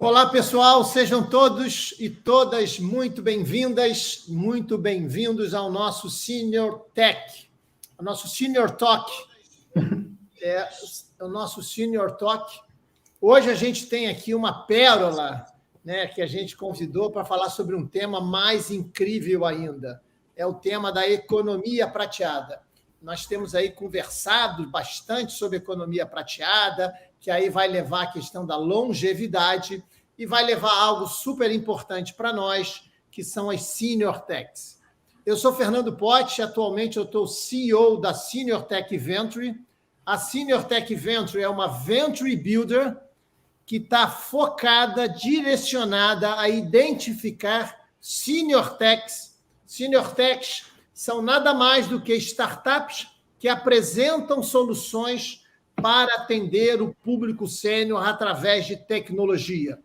Olá, pessoal, sejam todos e todas muito bem-vindas, muito bem-vindos ao nosso Senior Tech, ao nosso Senior Talk. O nosso Senior Talk. Hoje a gente tem aqui uma pérola, né, que a gente convidou para falar sobre um tema mais incrível ainda. É o tema da economia prateada. Nós temos aí conversado bastante sobre economia prateada, que aí vai levar a questão da longevidade e vai levar a algo super importante para nós, que são as Senior Techs. Eu sou Fernando Potti, atualmente eu estou CEO da Senior Tech Venture. A Senior Tech Venture é uma Venture Builder que está focada, direcionada a identificar Senior Techs. Senior Techs são nada mais do que startups que apresentam soluções para atender o público sênior através de tecnologia.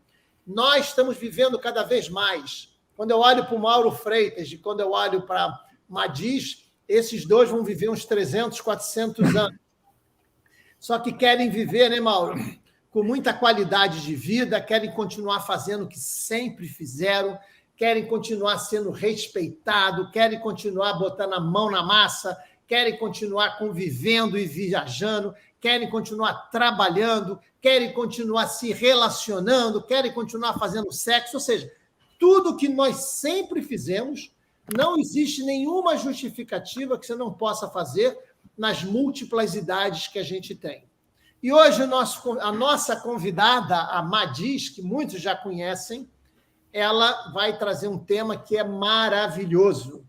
Nós estamos vivendo cada vez mais. Quando eu olho para o Mauro Freitas e quando eu olho para a Madis, esses dois vão viver uns 300, 400 anos. Só que querem viver, né, Mauro? Com muita qualidade de vida, querem continuar fazendo o que sempre fizeram, querem continuar sendo respeitados, querem continuar botando a mão na massa, querem continuar convivendo e viajando, querem continuar trabalhando, querem continuar se relacionando, querem continuar fazendo sexo, ou seja, tudo que nós sempre fizemos, não existe nenhuma justificativa que você não possa fazer nas múltiplas idades que a gente tem. E hoje a nossa convidada, a Madis, que muitos já conhecem, ela vai trazer um tema que é maravilhoso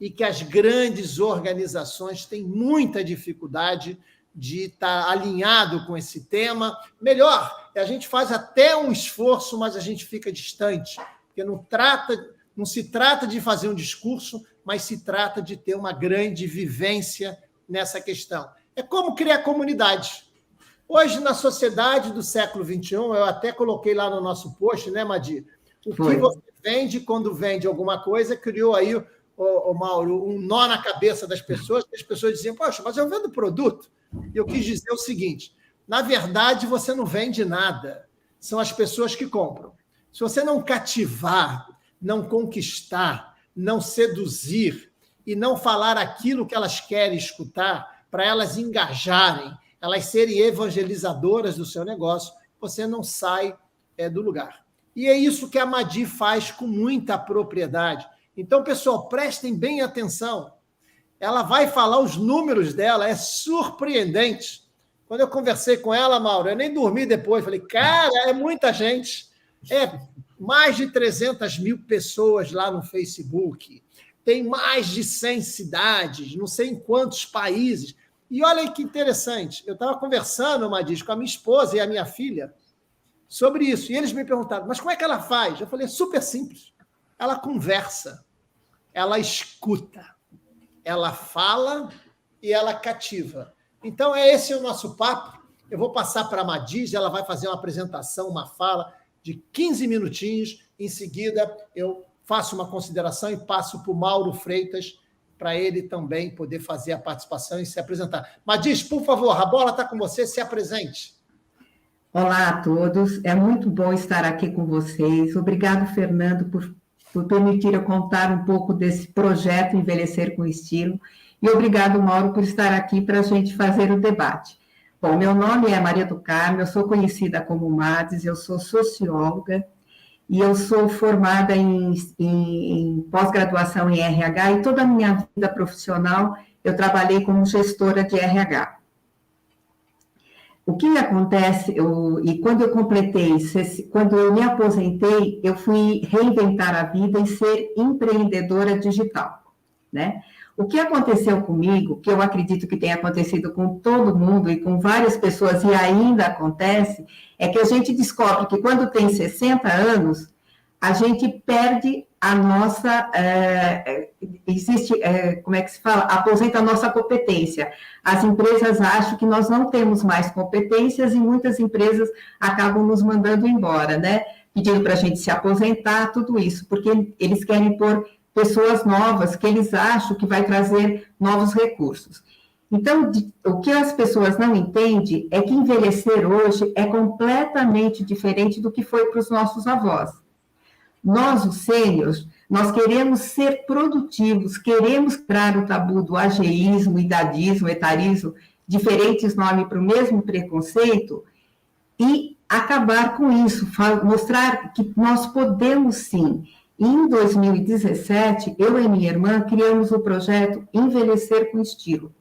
e que as grandes organizações têm muita dificuldade de estar alinhado com esse tema. Melhor, a gente faz até um esforço, mas a gente fica distante, porque não se trata de fazer um discurso, mas se trata de ter uma grande vivência nessa questão. É como criar comunidade. Hoje, na sociedade do século XXI, eu até coloquei lá no nosso post, né, Madi? O que você vende quando vende alguma coisa criou aí, Mauro, um nó na cabeça das pessoas, que as pessoas diziam, poxa, mas eu vendo produto. E eu quis dizer o seguinte, na verdade, você não vende nada, são as pessoas que compram. Se você não cativar, não conquistar, não seduzir e não falar aquilo que elas querem escutar, para elas engajarem, elas serem evangelizadoras do seu negócio, você não sai do lugar. E é isso que a Madi faz com muita propriedade. Então, pessoal, prestem bem atenção. Ela vai falar os números dela, é surpreendente. Quando eu conversei com ela, Mauro, eu nem dormi depois. Falei, cara, é muita gente. É mais de 300 mil pessoas lá no Facebook. Tem mais de 100 cidades, não sei em quantos países. E olha que interessante. Eu estava conversando, Madis, com a minha esposa e a minha filha sobre isso. E eles me perguntaram, mas como é que ela faz? Eu falei, super simples. Ela conversa, ela escuta. Ela fala e ela cativa. Então, esse é o nosso papo. Eu vou passar para a Madis, ela vai fazer uma apresentação, uma fala de 15 minutinhos. Em seguida, eu faço uma consideração e passo para o Mauro Freitas, para ele também poder fazer a participação e se apresentar. Madis, por favor, a bola está com você, se apresente. Olá a todos, é muito bom estar aqui com vocês. Obrigado, Fernando, por permitir eu contar um pouco desse projeto Envelhecer com Estilo. E obrigado, Mauro, por estar aqui para a gente fazer o debate. Bom, meu nome é Maria do Carmo, eu sou conhecida como Madis, eu sou socióloga e eu sou formada em pós-graduação em RH e toda a minha vida profissional eu trabalhei como gestora de RH. O que acontece, e quando eu completei, quando eu me aposentei, eu fui reinventar a vida e ser empreendedora digital, né? O que aconteceu comigo, que eu acredito que tenha acontecido com todo mundo e com várias pessoas, e ainda acontece, é que a gente descobre que quando tem 60 anos, a gente perde a nossa, como é que se fala? Aposenta a nossa competência. As empresas acham que nós não temos mais competências e muitas empresas acabam nos mandando embora, né? Pedindo para a gente se aposentar, tudo isso, porque eles querem pôr pessoas novas que eles acham que vai trazer novos recursos. Então, o que as pessoas não entendem é que envelhecer hoje é completamente diferente do que foi para os nossos avós. Nós, os sêniors, nós queremos ser produtivos, queremos quebrar o tabu do ageísmo, idadismo, etarismo, diferentes nomes para o mesmo preconceito, e acabar com isso, mostrar que nós podemos sim. Em 2017, eu e minha irmã criamos o projeto Envelhecer com Estilo,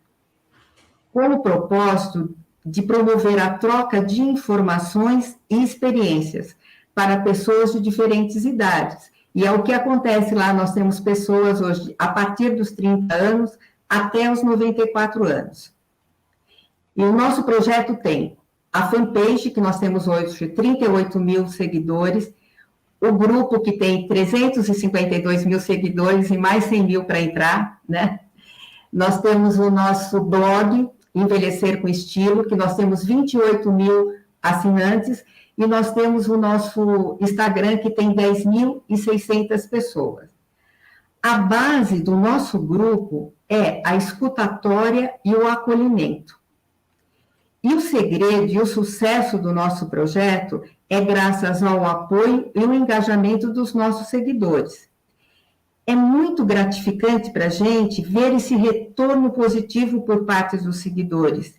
com o propósito de promover a troca de informações e experiências para pessoas de diferentes idades. E é o que acontece lá, nós temos pessoas hoje a partir dos 30 anos até os 94 anos. E o nosso projeto tem a fanpage, que nós temos hoje 38 mil seguidores, o grupo que tem 352 mil seguidores e mais 100 mil para entrar, né? Nós temos o nosso blog, Envelhecer com Estilo, que nós temos 28 mil assinantes, e nós temos o nosso Instagram, que tem 10.600 pessoas. A base do nosso grupo é a escutatória e o acolhimento. E o segredo e o sucesso do nosso projeto é graças ao apoio e o engajamento dos nossos seguidores. É muito gratificante para a gente ver esse retorno positivo por parte dos seguidores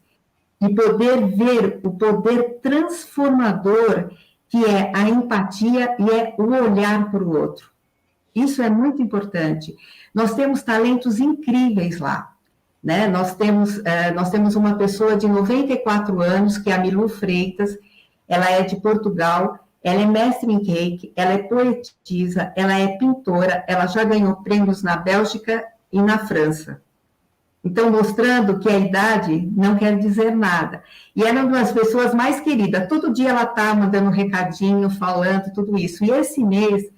e poder ver o poder transformador que é a empatia e é o olhar para o outro. Isso é muito importante. Nós temos talentos incríveis lá, né? Nós temos uma pessoa de 94 anos, que é a Milu Freitas, ela é de Portugal, ela é mestre em reiki, ela é poetisa, ela é pintora, ela já ganhou prêmios na Bélgica e na França. Então, mostrando que a idade não quer dizer nada. E ela é uma das pessoas mais queridas. Todo dia ela está mandando um recadinho, falando tudo isso. E esse mês,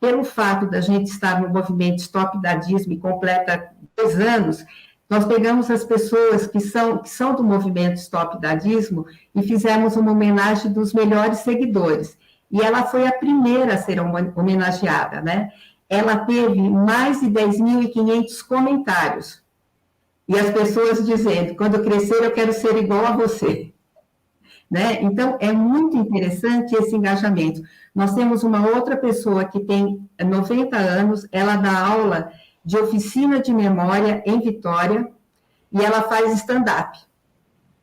pelo fato da gente estar no movimento Stop Idadismo e completa 2 anos, nós pegamos as pessoas que são do movimento Stop Idadismo e fizemos uma homenagem dos melhores seguidores. E ela foi a primeira a ser homenageada, né? Ela teve mais de 10.500 comentários. E as pessoas dizendo, quando eu crescer eu quero ser igual a você. Né? Então, é muito interessante esse engajamento. Nós temos uma outra pessoa que tem 90 anos, ela dá aula de oficina de memória em Vitória, e ela faz stand-up.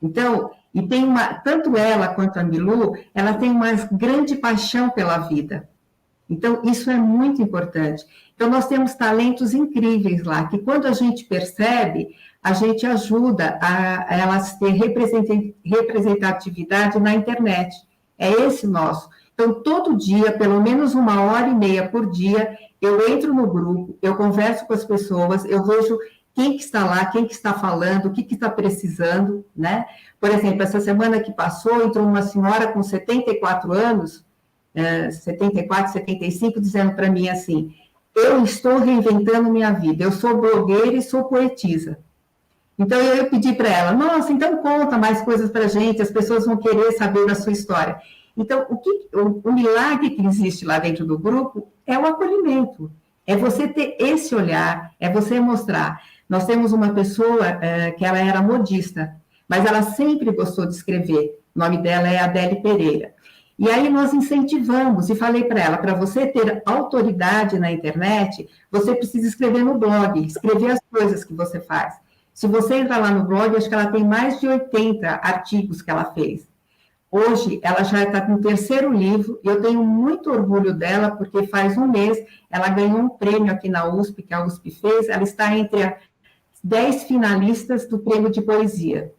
Então, e tem tanto ela quanto a Milu, ela tem uma grande paixão pela vida. Então, isso é muito importante. Então, nós temos talentos incríveis lá, que quando a gente percebe, a gente ajuda a elas ter representatividade na internet. É esse o nosso. Então, todo dia, pelo menos 1h30 por dia, eu entro no grupo, eu converso com as pessoas, eu vejo quem que está lá, quem que está falando, o que está precisando, né? Por exemplo, essa semana que passou, entrou uma senhora com 74 anos, 74, 75, dizendo para mim assim, eu estou reinventando minha vida, eu sou blogueira e sou poetisa. Então, eu pedi para ela, nossa, então conta mais coisas para a gente, as pessoas vão querer saber da sua história. Então, o milagre que existe lá dentro do grupo é o acolhimento, é você ter esse olhar, é você mostrar. Nós temos uma pessoa que ela era modista, mas ela sempre gostou de escrever, o nome dela é Adele Pereira. E aí nós incentivamos, e falei para ela, para você ter autoridade na internet, você precisa escrever no blog, escrever as coisas que você faz. Se você entrar lá no blog, acho que ela tem mais de 80 artigos que ela fez. Hoje, ela já está com o 3º livro, e eu tenho muito orgulho dela, porque faz um mês, ela ganhou um prêmio aqui na USP, que a USP fez, ela está entre as 10 finalistas do prêmio de poesia.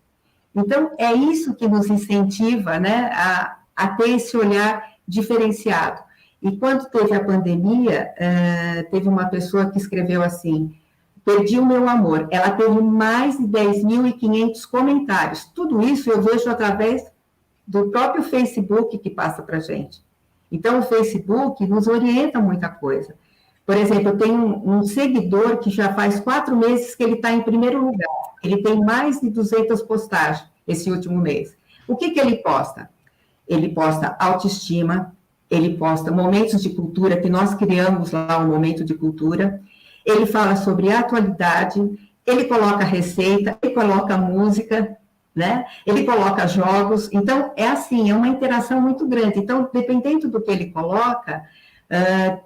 Então, é isso que nos incentiva, né, a ter esse olhar diferenciado. E quando teve a pandemia, teve uma pessoa que escreveu assim, perdi o meu amor. Ela teve mais de 10.500 comentários. Tudo isso eu vejo através do próprio Facebook que passa para a gente. Então, o Facebook nos orienta muita coisa. Por exemplo, eu tenho um seguidor que já faz 4 meses que ele está em primeiro lugar. Ele tem mais de 200 postagens esse último mês. O que ele posta? Ele posta autoestima, ele posta momentos de cultura, que nós criamos lá um momento de cultura, ele fala sobre atualidade, ele coloca receita, ele coloca música, né? Ele coloca jogos. Então, é assim, é uma interação muito grande. Então, dependendo do que ele coloca,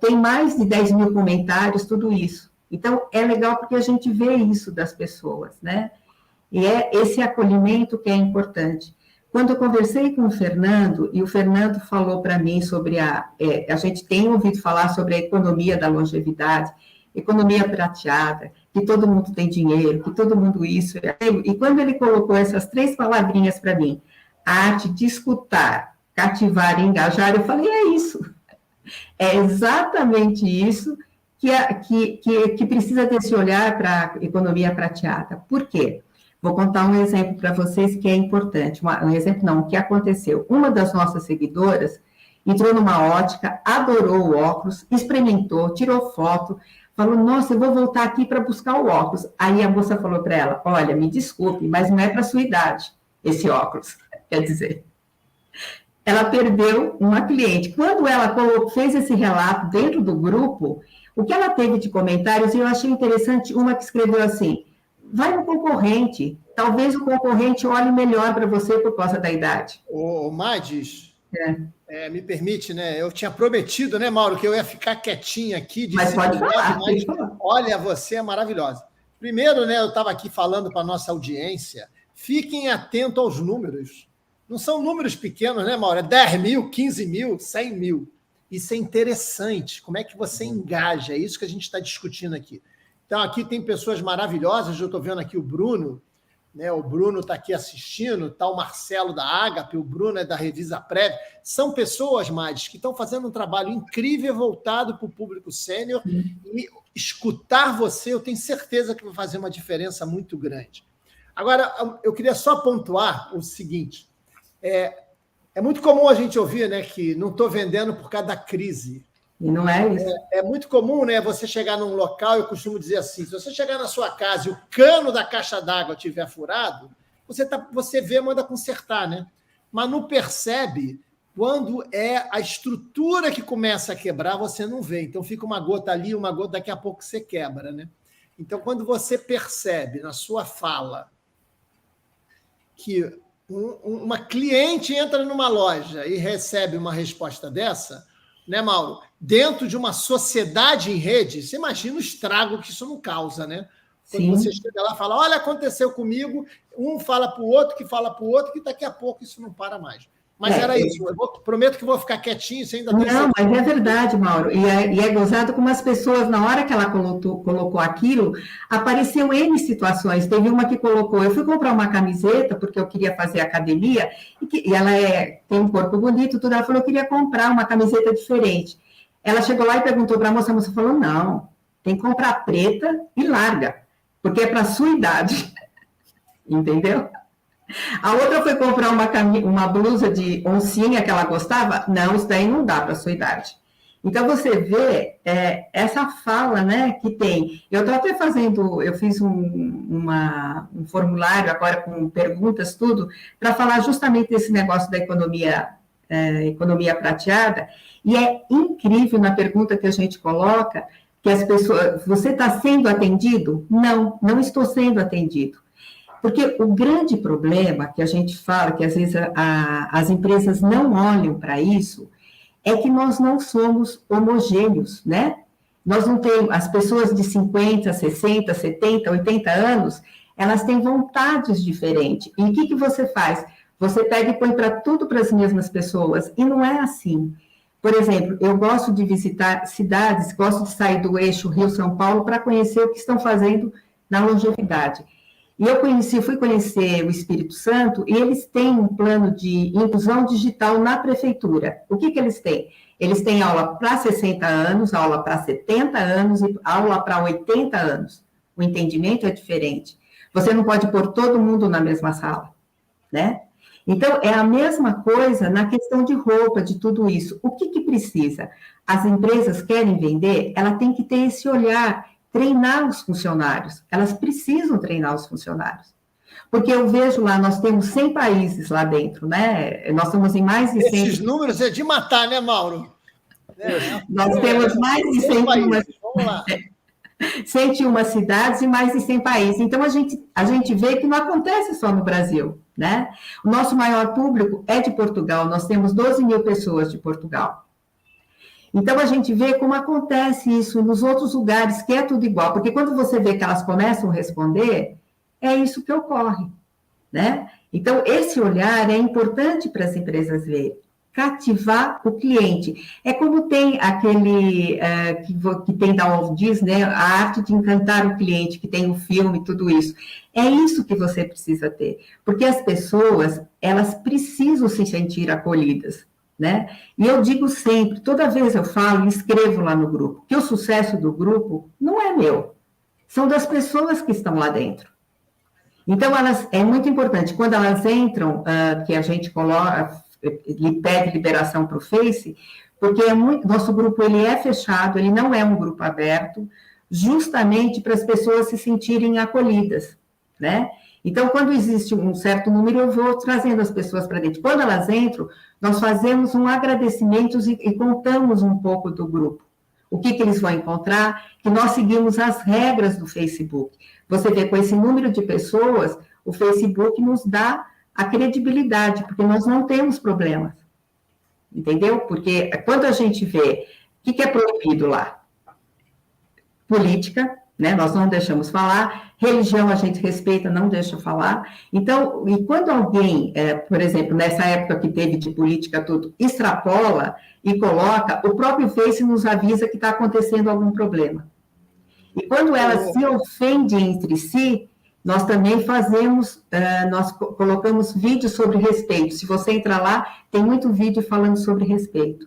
tem mais de 10 mil comentários, tudo isso. Então, é legal porque a gente vê isso das pessoas, né? E é esse acolhimento que é importante. Quando eu conversei com o Fernando, e o Fernando falou para mim sobre a gente tem ouvido falar sobre a economia da longevidade, economia prateada, que todo mundo tem dinheiro, que todo mundo isso e aquilo. E quando ele colocou essas 3 palavrinhas para mim, a arte de escutar, cativar e engajar, eu falei, é isso. É exatamente isso que precisa ter esse olhar para a economia prateada. Por quê? Vou contar um exemplo para vocês que é importante. Um exemplo não, o que aconteceu. Uma das nossas seguidoras entrou numa ótica, adorou o óculos, experimentou, tirou foto, falou, nossa, eu vou voltar aqui para buscar o óculos. Aí a moça falou para ela, olha, me desculpe, mas não é para a sua idade esse óculos. Quer dizer, ela perdeu uma cliente. Quando ela fez esse relato dentro do grupo, o que ela teve de comentários, eu achei interessante, uma que escreveu assim, vai no concorrente, talvez o concorrente olhe melhor para você por causa da idade. Ô, Madis, me permite, né? Eu tinha prometido, né, Mauro, que eu ia ficar quietinho aqui. Mas pode falar, mas, olha, você é maravilhosa. Primeiro, né, eu estava aqui falando para a nossa audiência, fiquem atentos aos números. Não são números pequenos, né, Mauro? É 10 mil, 15 mil, 100 mil. Isso é interessante. Como é que você engaja? É isso que a gente está discutindo aqui. Então, aqui tem pessoas maravilhosas. Eu estou vendo aqui o Bruno, né? O Bruno está aqui assistindo, está o Marcelo da Ágape, o Bruno é da Revisa Prév. São pessoas, Madis, que estão fazendo um trabalho incrível voltado para o público sênior e escutar você, eu tenho certeza que vai fazer uma diferença muito grande. Agora, eu queria só pontuar o seguinte, é muito comum a gente ouvir, né, que não estou vendendo por causa da crise. E não é isso. É muito comum, né, você chegar num local, eu costumo dizer assim, se você chegar na sua casa e o cano da caixa d'água estiver furado, você vê, manda consertar, né? Mas não percebe quando é a estrutura que começa a quebrar, você não vê. Então fica uma gota ali, uma gota, daqui a pouco você quebra, né? Então, quando você percebe na sua fala que uma cliente entra numa loja e recebe uma resposta dessa, né, Mauro? Dentro de uma sociedade em rede, você imagina o estrago que isso não causa, né? Quando Sim. Você chega lá e fala, olha, aconteceu comigo, um fala para o outro, que fala para o outro, que daqui a pouco isso não para mais. Mas era isso. Prometo que vou ficar quietinho, você ainda tem... Não, mas é verdade, Mauro. E é gozado como as pessoas, na hora que ela colocou aquilo, apareceu N situações. Teve uma que colocou, eu fui comprar uma camiseta, porque eu queria fazer academia, e ela tem um corpo bonito, tudo. Ela falou, eu queria comprar uma camiseta diferente. Ela chegou lá e perguntou para a moça falou, não, tem que comprar preta e larga, porque é para a sua idade. Entendeu? A outra foi comprar uma blusa de oncinha que ela gostava. Não, isso daí não dá para a sua idade. Então, você vê essa fala, né, que tem. Eu estou até eu fiz um formulário agora com perguntas, tudo, para falar justamente desse negócio da economia prateada, e é incrível na pergunta que a gente coloca, que as pessoas, você está sendo atendido? Não, não estou sendo atendido. Porque o grande problema que a gente fala, que às vezes as empresas não olham para isso, é que nós não somos homogêneos, né? Nós não temos, as pessoas de 50, 60, 70, 80 anos, elas têm vontades diferentes. E o que você faz? Você pega e põe tudo para as mesmas pessoas, e não é assim. Por exemplo, eu gosto de visitar cidades, gosto de sair do eixo Rio-São Paulo para conhecer o que estão fazendo na longevidade. E eu fui conhecer o Espírito Santo, e eles têm um plano de inclusão digital na prefeitura. O que eles têm? Eles têm aula para 60 anos, aula para 70 anos e aula para 80 anos. O entendimento é diferente. Você não pode pôr todo mundo na mesma sala, né? Então, é a mesma coisa na questão de roupa, de tudo isso. O que precisa? As empresas querem vender, ela tem que ter esse olhar, treinar os funcionários. Elas precisam treinar os funcionários. Porque eu vejo lá, nós temos 100 países lá dentro, né? Nós estamos em mais de 100... Esses números é de matar, né, Mauro? Nós temos mais de 100 países. Vamos lá. 101 cidades e mais de 100 países. Então, a gente vê que não acontece só no Brasil, né? O nosso maior público é de Portugal, nós temos 12 mil pessoas de Portugal. Então, a gente vê como acontece isso nos outros lugares, que é tudo igual, porque quando você vê que elas começam a responder, é isso que ocorre, né? Então, esse olhar é importante para as empresas verem. Cativar o cliente. É como tem aquele que tem da Walt Disney, né? A arte de encantar o cliente, que tem o filme, tudo isso. É isso que você precisa ter, porque as pessoas, elas precisam se sentir acolhidas, né? E eu digo sempre, toda vez eu falo e escrevo lá no grupo, que o sucesso do grupo não é meu, são das pessoas que estão lá dentro. Então, é muito importante, quando elas entram, que a gente coloca, pede liberação para o Face, porque nosso grupo ele é fechado, ele não é um grupo aberto, justamente para as pessoas se sentirem acolhidas, né? Então, quando existe um certo número, eu vou trazendo as pessoas para dentro. Quando elas entram, nós fazemos um agradecimento e contamos um pouco do grupo. O que eles vão encontrar? Que nós seguimos as regras do Facebook. Você vê, com esse número de pessoas, o Facebook nos dá a credibilidade, porque nós não temos problemas, entendeu? Porque quando a gente vê o que é proibido lá, política, né? Nós não deixamos falar, religião a gente respeita, não deixa falar. Então, e quando alguém, por exemplo, nessa época que teve de política tudo, extrapola e coloca, o próprio Face nos avisa que está acontecendo algum problema. E quando elas se ofendem entre si, nós também fazemos, nós colocamos vídeos sobre respeito. Se você entrar lá, tem muito vídeo falando sobre respeito.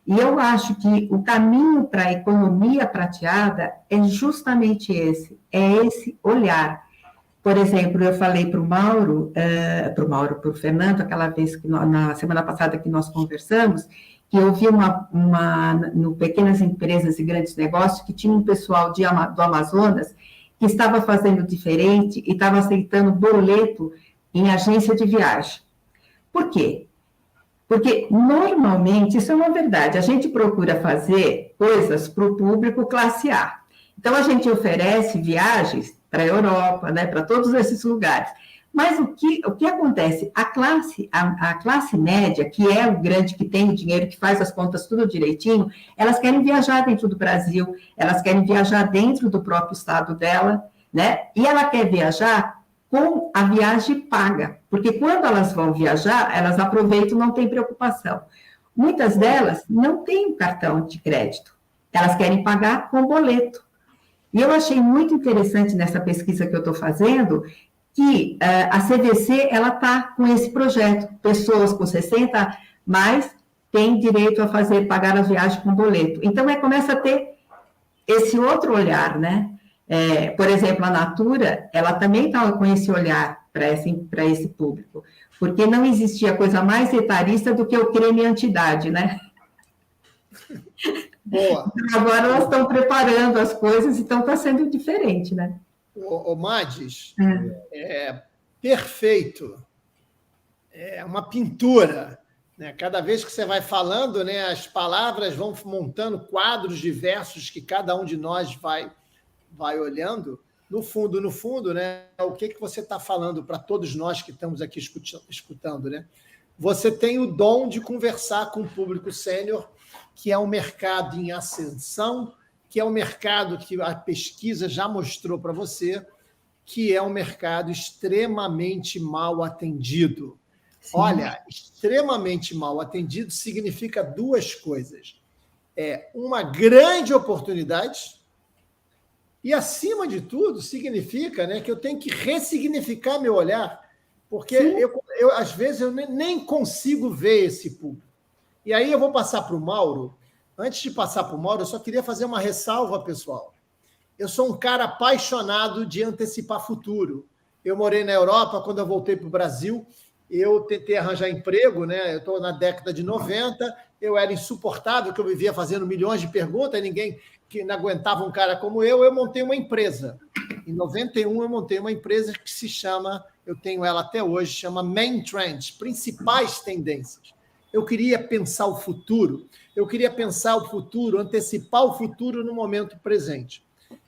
E eu acho que o caminho para a economia prateada é justamente esse, é esse olhar. Por exemplo, eu falei para o Fernando, aquela vez, na semana passada que nós conversamos, que eu vi no Pequenas Empresas e Grandes Negócios, que tinha um pessoal do Amazonas que estava fazendo diferente e estava aceitando boleto em agência de viagem. Por quê? Porque, normalmente, isso é uma verdade, a gente procura fazer coisas para o público classe A. Então, a gente oferece viagens para a Europa, né, para todos esses lugares. Mas o que acontece? A classe média, que é o grande, que tem o dinheiro, que faz as contas tudo direitinho, elas querem viajar dentro do Brasil, elas querem viajar dentro do próprio estado dela, né? E ela quer viajar com a viagem paga, porque quando elas vão viajar, elas aproveitam, não tem preocupação. Muitas delas não têm cartão de crédito, elas querem pagar com boleto. E eu achei muito interessante nessa pesquisa que eu estou fazendo, que a CVC, ela está com esse projeto. Pessoas com 60 mais têm direito a pagar as viagens com boleto. Então, começa a ter esse outro olhar, né? Por exemplo, a Natura, ela também está com esse olhar para esse público, porque não existia coisa mais etarista do que o creme anti-idade, né? Boa. Agora elas estão preparando as coisas, então está sendo diferente, né? Ô Madis, perfeito. É uma pintura. Né? Cada vez que você vai falando, né, as palavras vão montando quadros diversos que cada um de nós vai olhando. No fundo, né, o que você está falando para todos nós que estamos aqui escutando? Né? Você tem o dom de conversar com o público sênior, que é um mercado em ascensão, que é um mercado que a pesquisa já mostrou para você, que é um mercado extremamente mal atendido. Sim. Olha, extremamente mal atendido significa duas coisas. Uma grande oportunidade e, acima de tudo, significa, né, que eu tenho que ressignificar meu olhar, porque eu às vezes, eu nem consigo ver esse público. E aí eu vou passar para o Mauro. Antes de passar para o Mauro, eu só queria fazer uma ressalva, pessoal. Eu sou um cara apaixonado de antecipar futuro. Eu morei na Europa, quando eu voltei para o Brasil, eu tentei arranjar emprego, né? Eu estou na década de 90, eu era insuportável, que eu vivia fazendo milhões de perguntas, ninguém que não aguentava um cara como eu montei uma empresa. Em 91, eu montei uma empresa que se chama, eu tenho ela até hoje, chama Main Trends, Principais Tendências. Eu queria pensar o futuro, antecipar o futuro no momento presente.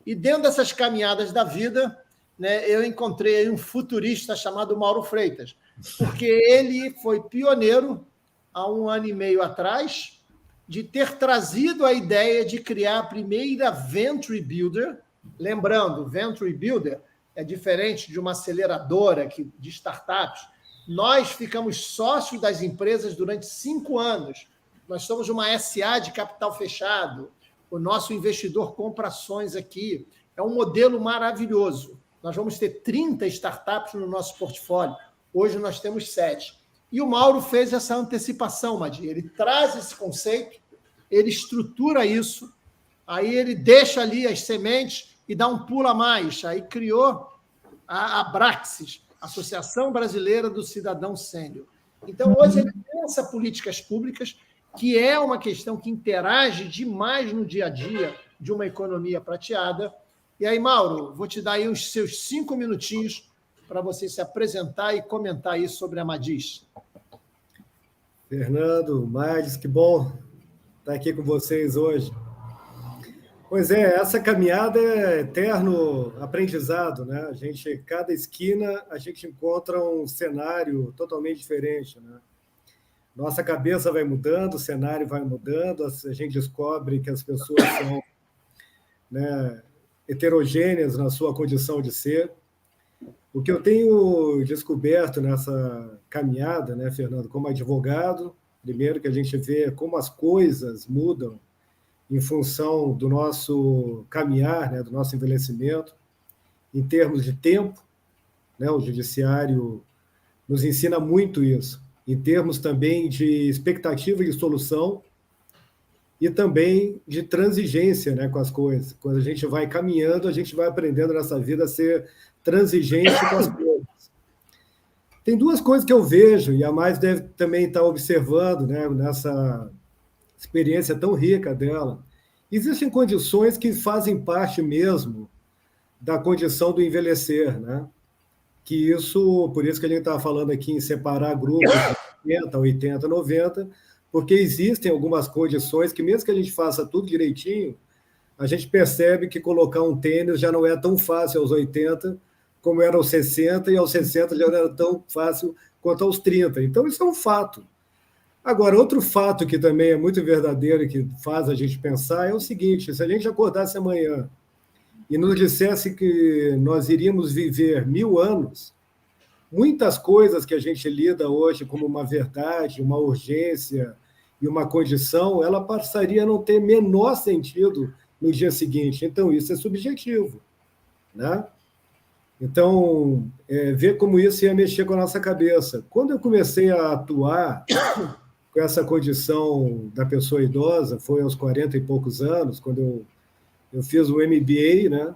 E dentro dessas caminhadas da vida, né, eu encontrei um futurista chamado Mauro Freitas, porque ele foi pioneiro, há 1 ano e meio atrás, de ter trazido a ideia de criar a primeira Venture Builder. Lembrando, Venture Builder é diferente de uma aceleradora de startups. Nós ficamos sócios das empresas durante 5 anos. Nós somos uma SA de capital fechado. O nosso investidor compra ações aqui. É um modelo maravilhoso. Nós vamos ter 30 startups no nosso portfólio. Hoje nós temos 7. E o Mauro fez essa antecipação, Madi. Ele traz esse conceito, ele estrutura isso, aí ele deixa ali as sementes e dá um pulo a mais. Aí criou a Abraxis, Associação Brasileira do Cidadão Sênior. Então, hoje ele pensa políticas públicas, que é uma questão que interage demais no dia a dia de uma economia prateada. E aí, Mauro, vou te dar aí os seus 5 minutinhos para você se apresentar e comentar aí sobre a Madis. Fernando, Madis, que bom estar aqui com vocês hoje. Pois é, essa caminhada é eterno aprendizado, né? Cada esquina, a gente encontra um cenário totalmente diferente, né? Nossa cabeça vai mudando, o cenário vai mudando, a gente descobre que as pessoas são, né, heterogêneas na sua condição de ser. O que eu tenho descoberto nessa caminhada, né, Fernando, como advogado, primeiro que a gente vê como as coisas mudam em função do nosso caminhar, né, do nosso envelhecimento, em termos de tempo, né, o judiciário nos ensina muito isso, em termos também de expectativa de solução e também de transigência, né, com as coisas. Quando a gente vai caminhando, a gente vai aprendendo nessa vida a ser transigente com as coisas. Tem 2 coisas que eu vejo, e a Mais deve também estar observando, né, nessa experiência tão rica dela. Existem condições que fazem parte mesmo da condição do envelhecer, né? Que isso, por isso que a gente estava falando aqui em separar grupos de 70, 80, 90, porque existem algumas condições que, mesmo que a gente faça tudo direitinho, a gente percebe que colocar um tênis já não é tão fácil aos 80 como era aos 60, e aos 60 já não era tão fácil quanto aos 30. Então, isso é um fato. Agora, outro fato que também é muito verdadeiro e que faz a gente pensar é o seguinte: se a gente acordasse amanhã e nos dissesse que nós iríamos viver 1000 anos, muitas coisas que a gente lida hoje como uma verdade, uma urgência e uma condição, ela passaria a não ter menor sentido no dia seguinte. Então, isso é subjetivo, né? Então, ver como isso ia mexer com a nossa cabeça. Quando eu comecei a atuar com essa condição da pessoa idosa, foi aos 40 e poucos anos, quando eu fiz o MBA, né,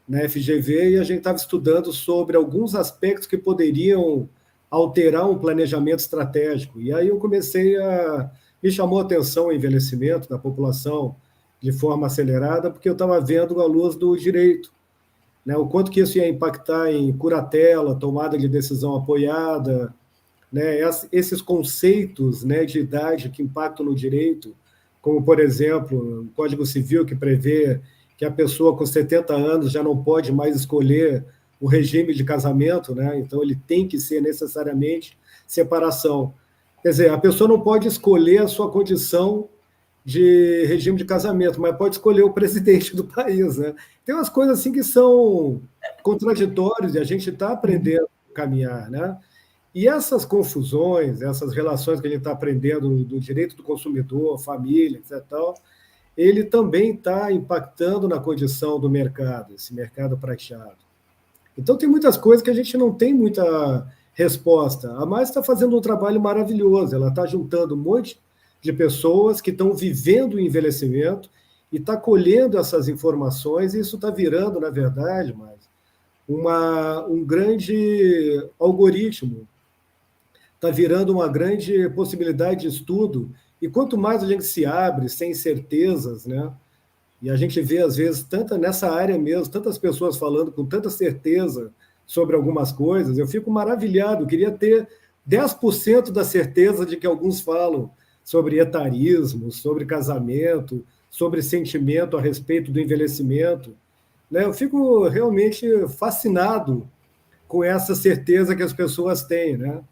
na FGV, e a gente estava estudando sobre alguns aspectos que poderiam alterar um planejamento estratégico. E aí eu comecei me chamou a atenção o envelhecimento da população de forma acelerada, porque eu estava vendo a luz do direito, né, o quanto que isso ia impactar em curatela, tomada de decisão apoiada, né, esses conceitos, né, de idade que impactam no direito, como, por exemplo, o Código Civil, que prevê que a pessoa com 70 anos já não pode mais escolher o regime de casamento, né? Então ele tem que ser necessariamente separação. Quer dizer, a pessoa não pode escolher a sua condição de regime de casamento, mas pode escolher o presidente do país, né? Tem umas coisas assim que são contraditórias e a gente está aprendendo a caminhar, né? E essas confusões, essas relações que a gente está aprendendo do direito do consumidor, família, etc., ele também está impactando na condição do mercado, esse mercado prateado. Então, tem muitas coisas que a gente não tem muita resposta. A Mais está fazendo um trabalho maravilhoso, ela está juntando um monte de pessoas que estão vivendo o envelhecimento e está colhendo essas informações, e isso está virando, na verdade, um grande algoritmo, está virando uma grande possibilidade de estudo, e quanto mais a gente se abre sem certezas, né? E a gente vê, às vezes, nessa área mesmo, tantas pessoas falando com tanta certeza sobre algumas coisas, eu fico maravilhado, eu queria ter 10% da certeza de que alguns falam sobre etarismo, sobre casamento, sobre sentimento a respeito do envelhecimento. né? Eu fico realmente fascinado com essa certeza que as pessoas têm, né?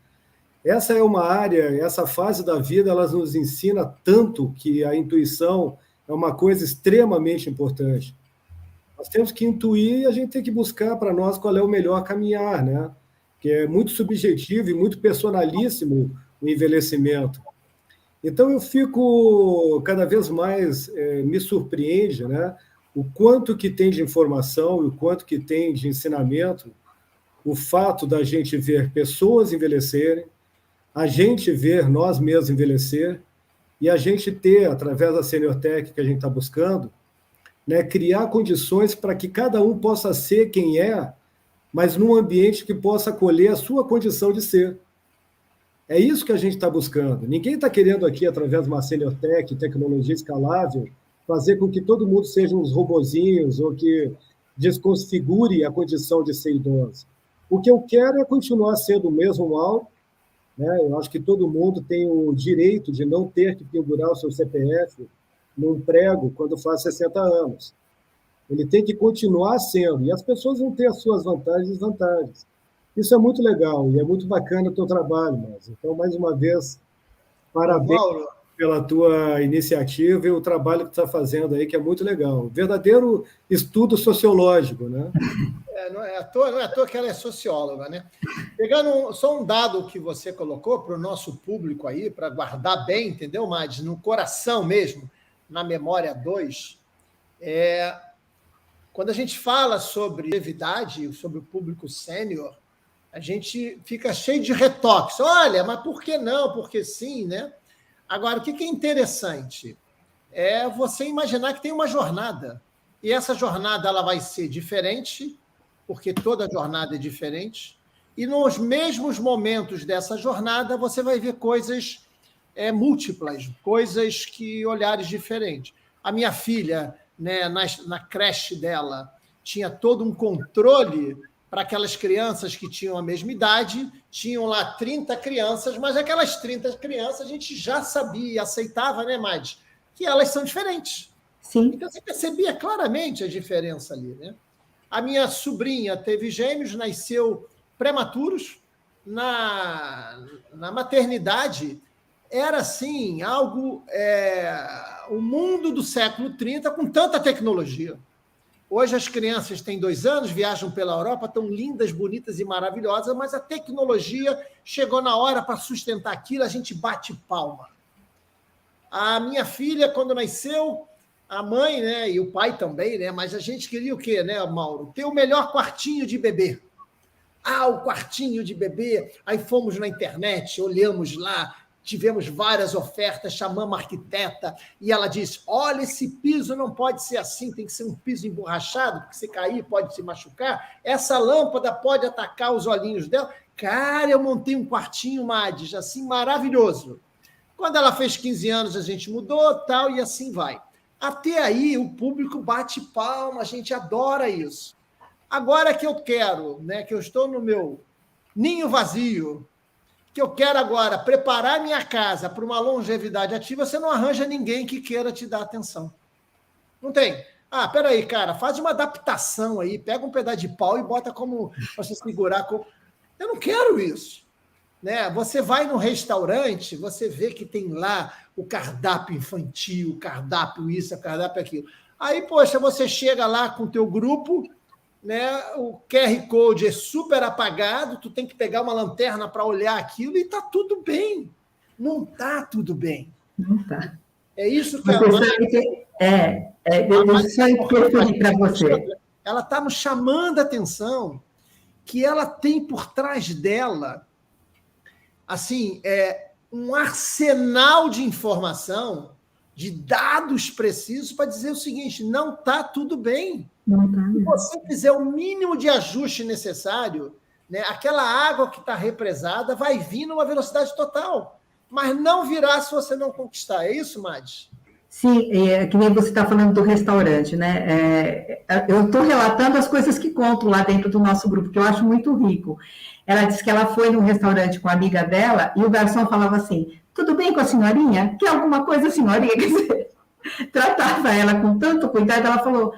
Essa é uma área, essa fase da vida, ela nos ensina tanto que a intuição é uma coisa extremamente importante. Nós temos que intuir e a gente tem que buscar para nós qual é o melhor caminhar, né? Que é muito subjetivo e muito personalíssimo o envelhecimento. Então, eu fico cada vez mais, me surpreende, né? O quanto que tem de informação e o quanto que tem de ensinamento, o fato da gente ver pessoas envelhecerem, a gente ver nós mesmos envelhecer e a gente ter, através da Seniortech que a gente está buscando, né, criar condições para que cada um possa ser quem é, mas num ambiente que possa acolher a sua condição de ser. É isso que a gente está buscando. Ninguém está querendo aqui, através de uma Seniortech, tecnologia escalável, fazer com que todo mundo seja uns robozinhos ou que desconfigure a condição de ser idoso. O que eu quero é continuar sendo o mesmo mal, né? Eu acho que todo mundo tem o direito de não ter que pendurar o seu CPF num prego quando faz 60 anos. Ele tem que continuar sendo, e as pessoas vão ter as suas vantagens e desvantagens. Isso é muito legal, e é muito bacana o teu trabalho, Márcio. Então, mais uma vez, parabéns pela tua iniciativa e o trabalho que tu está fazendo aí, que é muito legal. Verdadeiro estudo sociológico, né? Não é à toa que ela é socióloga, né? Pegando só um dado que você colocou para o nosso público aí, para guardar bem, entendeu, Madi? No coração mesmo, na memória 2, quando a gente fala sobre brevidade, sobre o público sênior, a gente fica cheio de retoques. Olha, mas por que não? Porque sim, né? Agora, o que é interessante é você imaginar que tem uma jornada. E essa jornada ela vai ser diferente, porque toda jornada é diferente. E nos mesmos momentos dessa jornada, você vai ver coisas múltiplas, coisas que olhares diferentes. A minha filha, né, na creche dela, tinha todo um controle para aquelas crianças que tinham a mesma idade, tinham lá 30 crianças, mas aquelas 30 crianças a gente já sabia e aceitava, né, Madi, que elas são diferentes. Sim. Então você percebia claramente a diferença ali, né? A minha sobrinha teve gêmeos, nasceu prematuros. Na maternidade, era assim, algo... o mundo do século 30 com tanta tecnologia. Hoje as crianças têm 2 anos, viajam pela Europa, estão lindas, bonitas e maravilhosas, mas a tecnologia chegou na hora para sustentar aquilo, a gente bate palma. A minha filha, quando nasceu, a mãe, né, e o pai também, né, mas a gente queria o quê, né, Mauro? Ter o melhor quartinho de bebê. O quartinho de bebê. Aí fomos na internet, olhamos lá, tivemos várias ofertas, chamamos a arquiteta e ela disse, olha, esse piso não pode ser assim, tem que ser um piso emborrachado, porque se cair pode se machucar, essa lâmpada pode atacar os olhinhos dela. Cara, eu montei um quartinho, Madis, assim, maravilhoso. Quando ela fez 15 anos, a gente mudou, tal, e assim vai. Até aí, o público bate palma, a gente adora isso. Agora que eu quero, né, que eu estou no meu ninho vazio, que eu quero agora preparar minha casa para uma longevidade ativa, você não arranja ninguém que queira te dar atenção. Não tem. Peraí, cara, faz uma adaptação aí, pega um pedaço de pau e bota como você segurar. Eu não quero isso. Né? Você vai no restaurante, você vê que tem lá o cardápio infantil, o cardápio isso, o cardápio aquilo. Aí, poxa, você chega lá com o teu grupo, né? O QR Code é super apagado, tu tem que pegar uma lanterna para olhar aquilo e está tudo bem. Não está tudo bem. Não está. É isso que só interferir para você. Ela está nos chamando a atenção que ela tem por trás dela assim, um arsenal de informação, de dados precisos para dizer o seguinte, não está tudo bem. Se você fizer o mínimo de ajuste necessário, né, aquela água que está represada vai vir numa velocidade total, mas não virá se você não conquistar. É isso, Madis? Sim, que nem você está falando do restaurante, né? Eu estou relatando as coisas que conto lá dentro do nosso grupo, que eu acho muito rico. Ela disse que ela foi num restaurante com a amiga dela e o garçom falava assim, tudo bem com a senhorinha? Quer alguma coisa, senhorinha? Quer dizer, tratava ela com tanto cuidado, ela falou,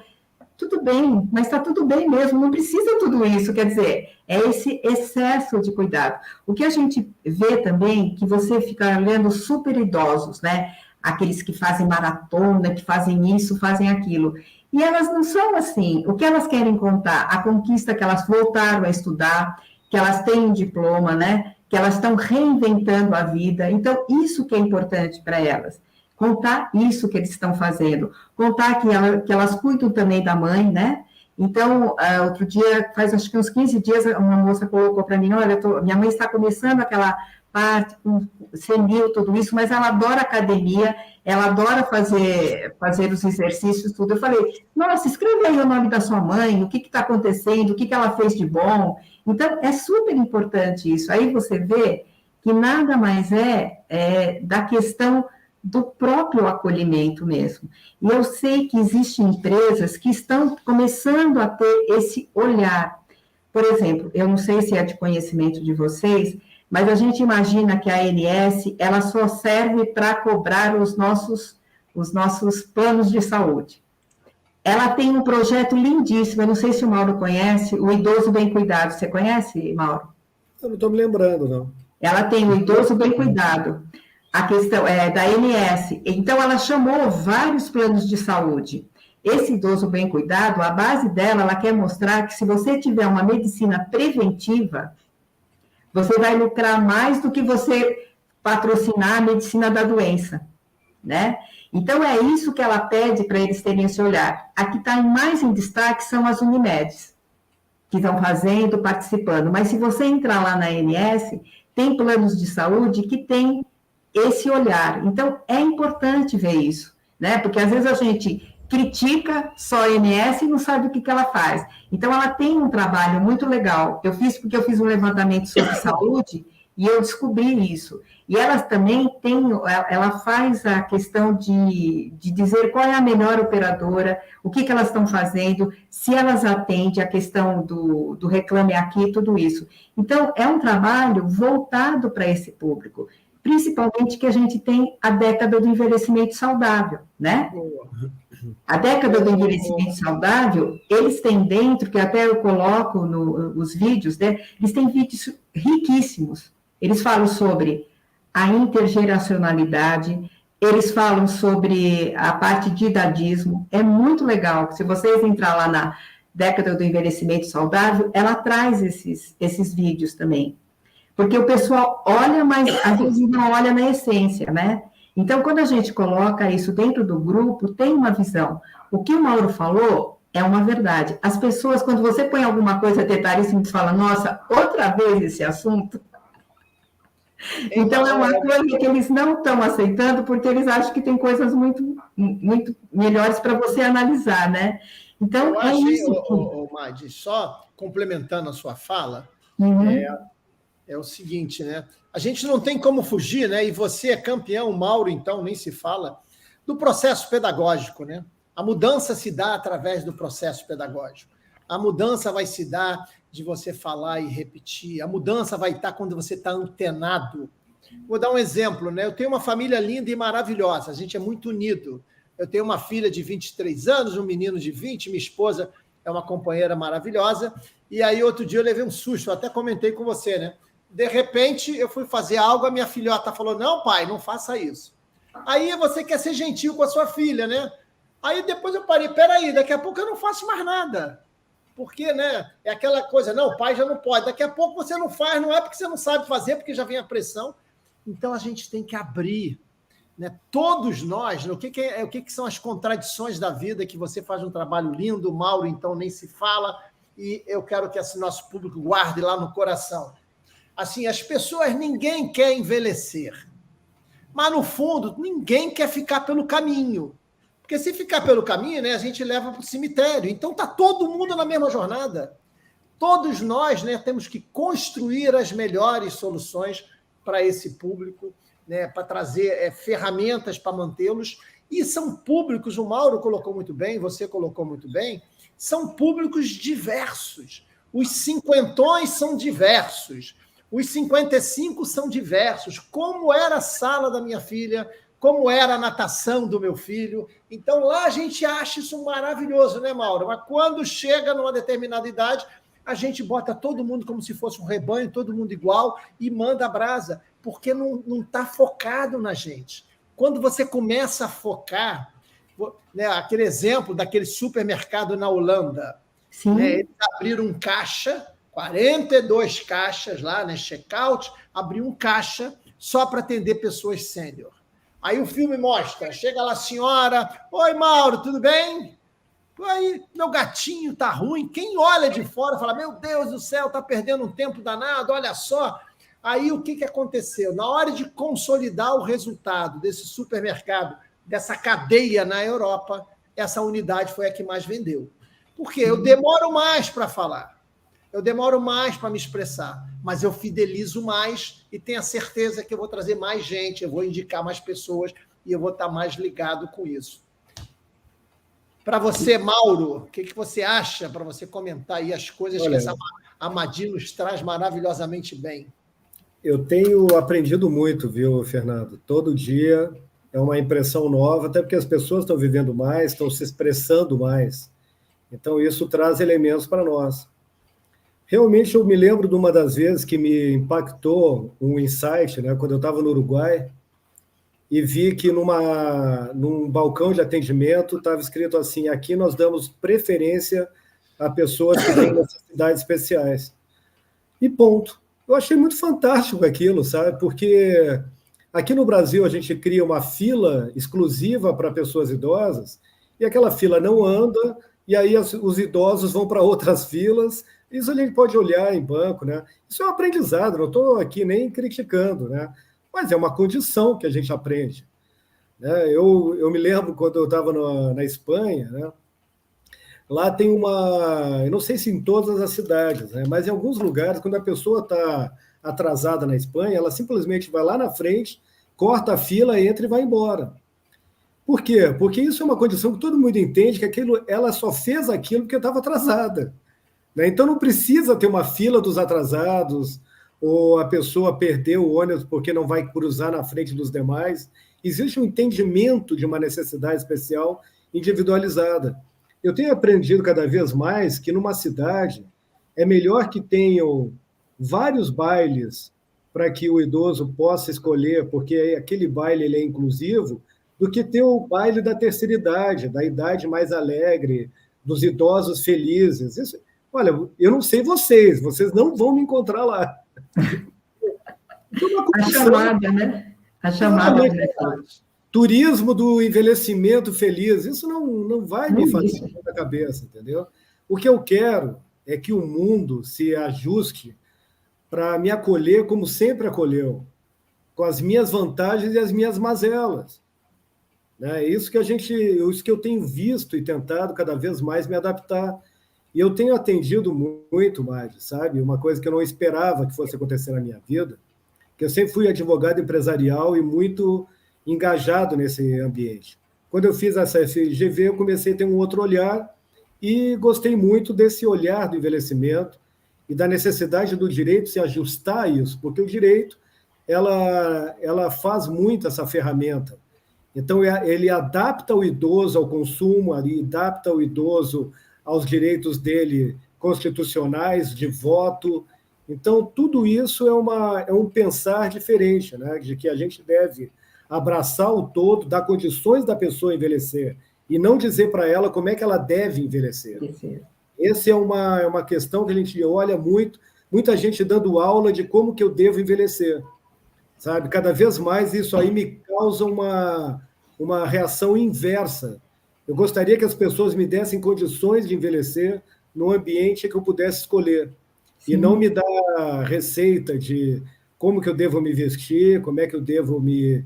tudo bem, mas está tudo bem mesmo, não precisa tudo isso, quer dizer, é esse excesso de cuidado. O que a gente vê também, que você fica olhando super idosos, né? Aqueles que fazem maratona, que fazem isso, fazem aquilo. E elas não são assim. O que elas querem contar? A conquista que elas voltaram a estudar, que elas têm um diploma, né? Que elas estão reinventando a vida. Então, isso que é importante para elas. Contar isso que eles estão fazendo. Contar que elas cuidam também da mãe, né? Então, outro dia, faz acho que uns 15 dias, uma moça colocou para mim, olha, minha mãe está começando aquela parte com senil, tudo isso, mas ela adora academia, ela adora fazer os exercícios, tudo. Eu falei, nossa, escreve aí o nome da sua mãe, o que está acontecendo, o que ela fez de bom. Então, é super importante isso. Aí você vê que nada mais é da questão do próprio acolhimento mesmo. E eu sei que existem empresas que estão começando a ter esse olhar. Por exemplo, eu não sei se é de conhecimento de vocês, mas a gente imagina que a ANS, ela só serve para cobrar os nossos planos de saúde. Ela tem um projeto lindíssimo, eu não sei se o Mauro conhece, o Idoso Bem Cuidado. Você conhece, Mauro? Eu não estou me lembrando, não. Ela tem o Idoso Bem Cuidado. A questão é da ANS. Então, ela chamou vários planos de saúde. Esse Idoso Bem Cuidado, a base dela, ela quer mostrar que se você tiver uma medicina preventiva, você vai lucrar mais do que você patrocinar a medicina da doença, né? Então, é isso que ela pede para eles terem esse olhar. A que está mais em destaque são as Unimedes, que estão fazendo, participando. Mas se você entrar lá na ANS, tem planos de saúde que tem esse olhar. Então, é importante ver isso, né? Porque às vezes a gente critica só a ANS e não sabe o que ela faz. Então, ela tem um trabalho muito legal. Eu fiz um levantamento sobre saúde e eu descobri isso. E elas também ela faz a questão de dizer qual é a melhor operadora, o que elas estão fazendo, se elas atendem a questão do Reclame Aqui, tudo isso. Então, é um trabalho voltado para esse público, principalmente que a gente tem a década do envelhecimento saudável, né? A década do envelhecimento saudável, eles têm dentro, que até eu coloco os vídeos, né? Eles têm vídeos riquíssimos. Eles falam sobre a intergeracionalidade, eles falam sobre a parte de idadismo. É muito legal. Se vocês entrar lá na década do envelhecimento saudável, ela traz esses vídeos também. Porque o pessoal olha, mas às vezes não olha na essência, né? Então, quando a gente coloca isso dentro do grupo, tem uma visão. O que o Mauro falou é uma verdade. As pessoas, quando você põe alguma coisa detalhista, e fala, nossa, outra vez esse assunto. Então, é uma coisa que eles não estão aceitando, porque eles acham que tem coisas muito, muito melhores para você analisar, né? Então, eu achei, isso. Madi, só complementando a sua fala, é o seguinte, né? A gente não tem como fugir, né? E você é campeão, Mauro, então, nem se fala, do processo pedagógico, né? A mudança se dá através do processo pedagógico. A mudança vai se dar de você falar e repetir. A mudança vai estar quando você está antenado. Vou dar um exemplo, né? Eu tenho uma família linda e maravilhosa, a gente é muito unido. Eu tenho uma filha de 23 anos, um menino de 20, minha esposa é uma companheira maravilhosa. E aí, outro dia, eu levei um susto, eu até comentei com você, né? De repente, eu fui fazer algo, a minha filhota falou, não, pai, não faça isso. Aí você quer ser gentil com a sua filha, né? Aí depois eu parei, peraí, daqui a pouco eu não faço mais nada. Porque, né, é aquela coisa, não, o pai já não pode. Daqui a pouco você não faz, não é porque você não sabe fazer, porque já vem a pressão. Então, a gente tem que abrir, né? Todos nós, né? O que são as contradições da vida, que você faz um trabalho lindo, o Mauro, então, nem se fala, e eu quero que esse nosso público guarde lá no coração. Assim, as pessoas, ninguém quer envelhecer, mas, no fundo, ninguém quer ficar pelo caminho. Porque se ficar pelo caminho, né, a gente leva para o cemitério. Então, está todo mundo na mesma jornada. Todos nós, né, temos que construir as melhores soluções para esse público, né, para trazer ferramentas para mantê-los. E são públicos, o Mauro colocou muito bem, você colocou muito bem, são públicos diversos. Os cinquentões são diversos. Os 55 são diversos. Como era a sala da minha filha como era a natação do meu filho. Então, lá a gente acha isso maravilhoso, né, Mauro? Mas quando chega numa determinada idade, a gente bota todo mundo como se fosse um rebanho, todo mundo igual, e manda a brasa, porque não está focado na gente. Quando você começa a focar, né, aquele exemplo daquele supermercado na Holanda, né, eles abriram um caixa, 42 caixas lá, né, check-out, abriu um caixa só para atender pessoas sênior. Aí o filme mostra, chega lá a senhora, oi Mauro, tudo bem? Aí, meu gatinho tá ruim. Quem olha de fora fala, meu Deus do céu, tá perdendo um tempo danado, olha só. Aí o que aconteceu? Na hora de consolidar o resultado desse supermercado, dessa cadeia na Europa, essa unidade foi a que mais vendeu. Por quê? Eu demoro mais para falar, eu demoro mais para me expressar, mas eu fidelizo mais e tenho a certeza que eu vou trazer mais gente, eu vou indicar mais pessoas e eu vou estar mais ligado com isso. Para você, Mauro, o que você acha, para você comentar aí as coisas que essa Amadi nos traz maravilhosamente bem? Eu tenho aprendido muito, viu, Fernando? Todo dia é uma impressão nova, até porque as pessoas estão vivendo mais, estão se expressando mais. Então, isso traz elementos para nós. Realmente, eu me lembro de uma das vezes que me impactou um insight, né, quando eu estava no Uruguai, e vi que num balcão de atendimento estava escrito assim, aqui nós damos preferência a pessoas que têm necessidades especiais. E ponto. Eu achei muito fantástico aquilo, sabe? Porque aqui no Brasil a gente cria uma fila exclusiva para pessoas idosas e aquela fila não anda e aí os idosos vão para outras filas. Isso a gente pode olhar em banco, né? Isso é um aprendizado, não estou aqui nem criticando, né? Mas é uma condição que a gente aprende. Né? Eu me lembro quando eu estava na Espanha, né? Lá tem eu não sei se em todas as cidades, né? Mas em alguns lugares, quando a pessoa está atrasada na Espanha, ela simplesmente vai lá na frente, corta a fila, entra e vai embora. Por quê? Porque isso é uma condição que todo mundo entende que ela só fez aquilo porque estava atrasada. Né? Então não precisa ter uma fila dos atrasados, ou a pessoa perdeu o ônibus porque não vai cruzar na frente dos demais. Existe um entendimento de uma necessidade especial individualizada. Eu tenho aprendido cada vez mais que numa cidade é melhor que tenham vários bailes para que o idoso possa escolher, porque aquele baile ele é inclusivo, do que ter o baile da terceira idade, da idade mais alegre, dos idosos felizes. Isso, olha, eu não sei vocês não vão me encontrar lá. A chamada, né? A chamada. Turismo do envelhecimento feliz, isso não vai me fazer na cabeça, entendeu? O que eu quero é que o mundo se ajuste para me acolher como sempre acolheu, com as minhas vantagens e as minhas mazelas. Né? Isso que eu tenho visto e tentado cada vez mais me adaptar. E eu tenho atendido muito mais, sabe? Uma coisa que eu não esperava que fosse acontecer na minha vida, que eu sempre fui advogado empresarial e muito engajado nesse ambiente. Quando eu fiz essa FGV, eu comecei a ter um outro olhar e gostei muito desse olhar do envelhecimento e da necessidade do direito se ajustar a isso, porque o direito ela faz muito essa ferramenta. Então, ele adapta o idoso ao consumo, adapta o idoso aos direitos dele constitucionais, de voto. Então, tudo isso é um pensar diferente, né? De que a gente deve abraçar o todo, dar condições da pessoa envelhecer, e não dizer para ela como é que ela deve envelhecer. Essa é uma questão que a gente olha muito, muita gente dando aula de como que eu devo envelhecer. Sabe? Cada vez mais isso aí me causa uma reação inversa. Eu gostaria que as pessoas me dessem condições de envelhecer num ambiente que eu pudesse escolher. Sim. E não me dar receita de como que eu devo me vestir, como é que eu devo me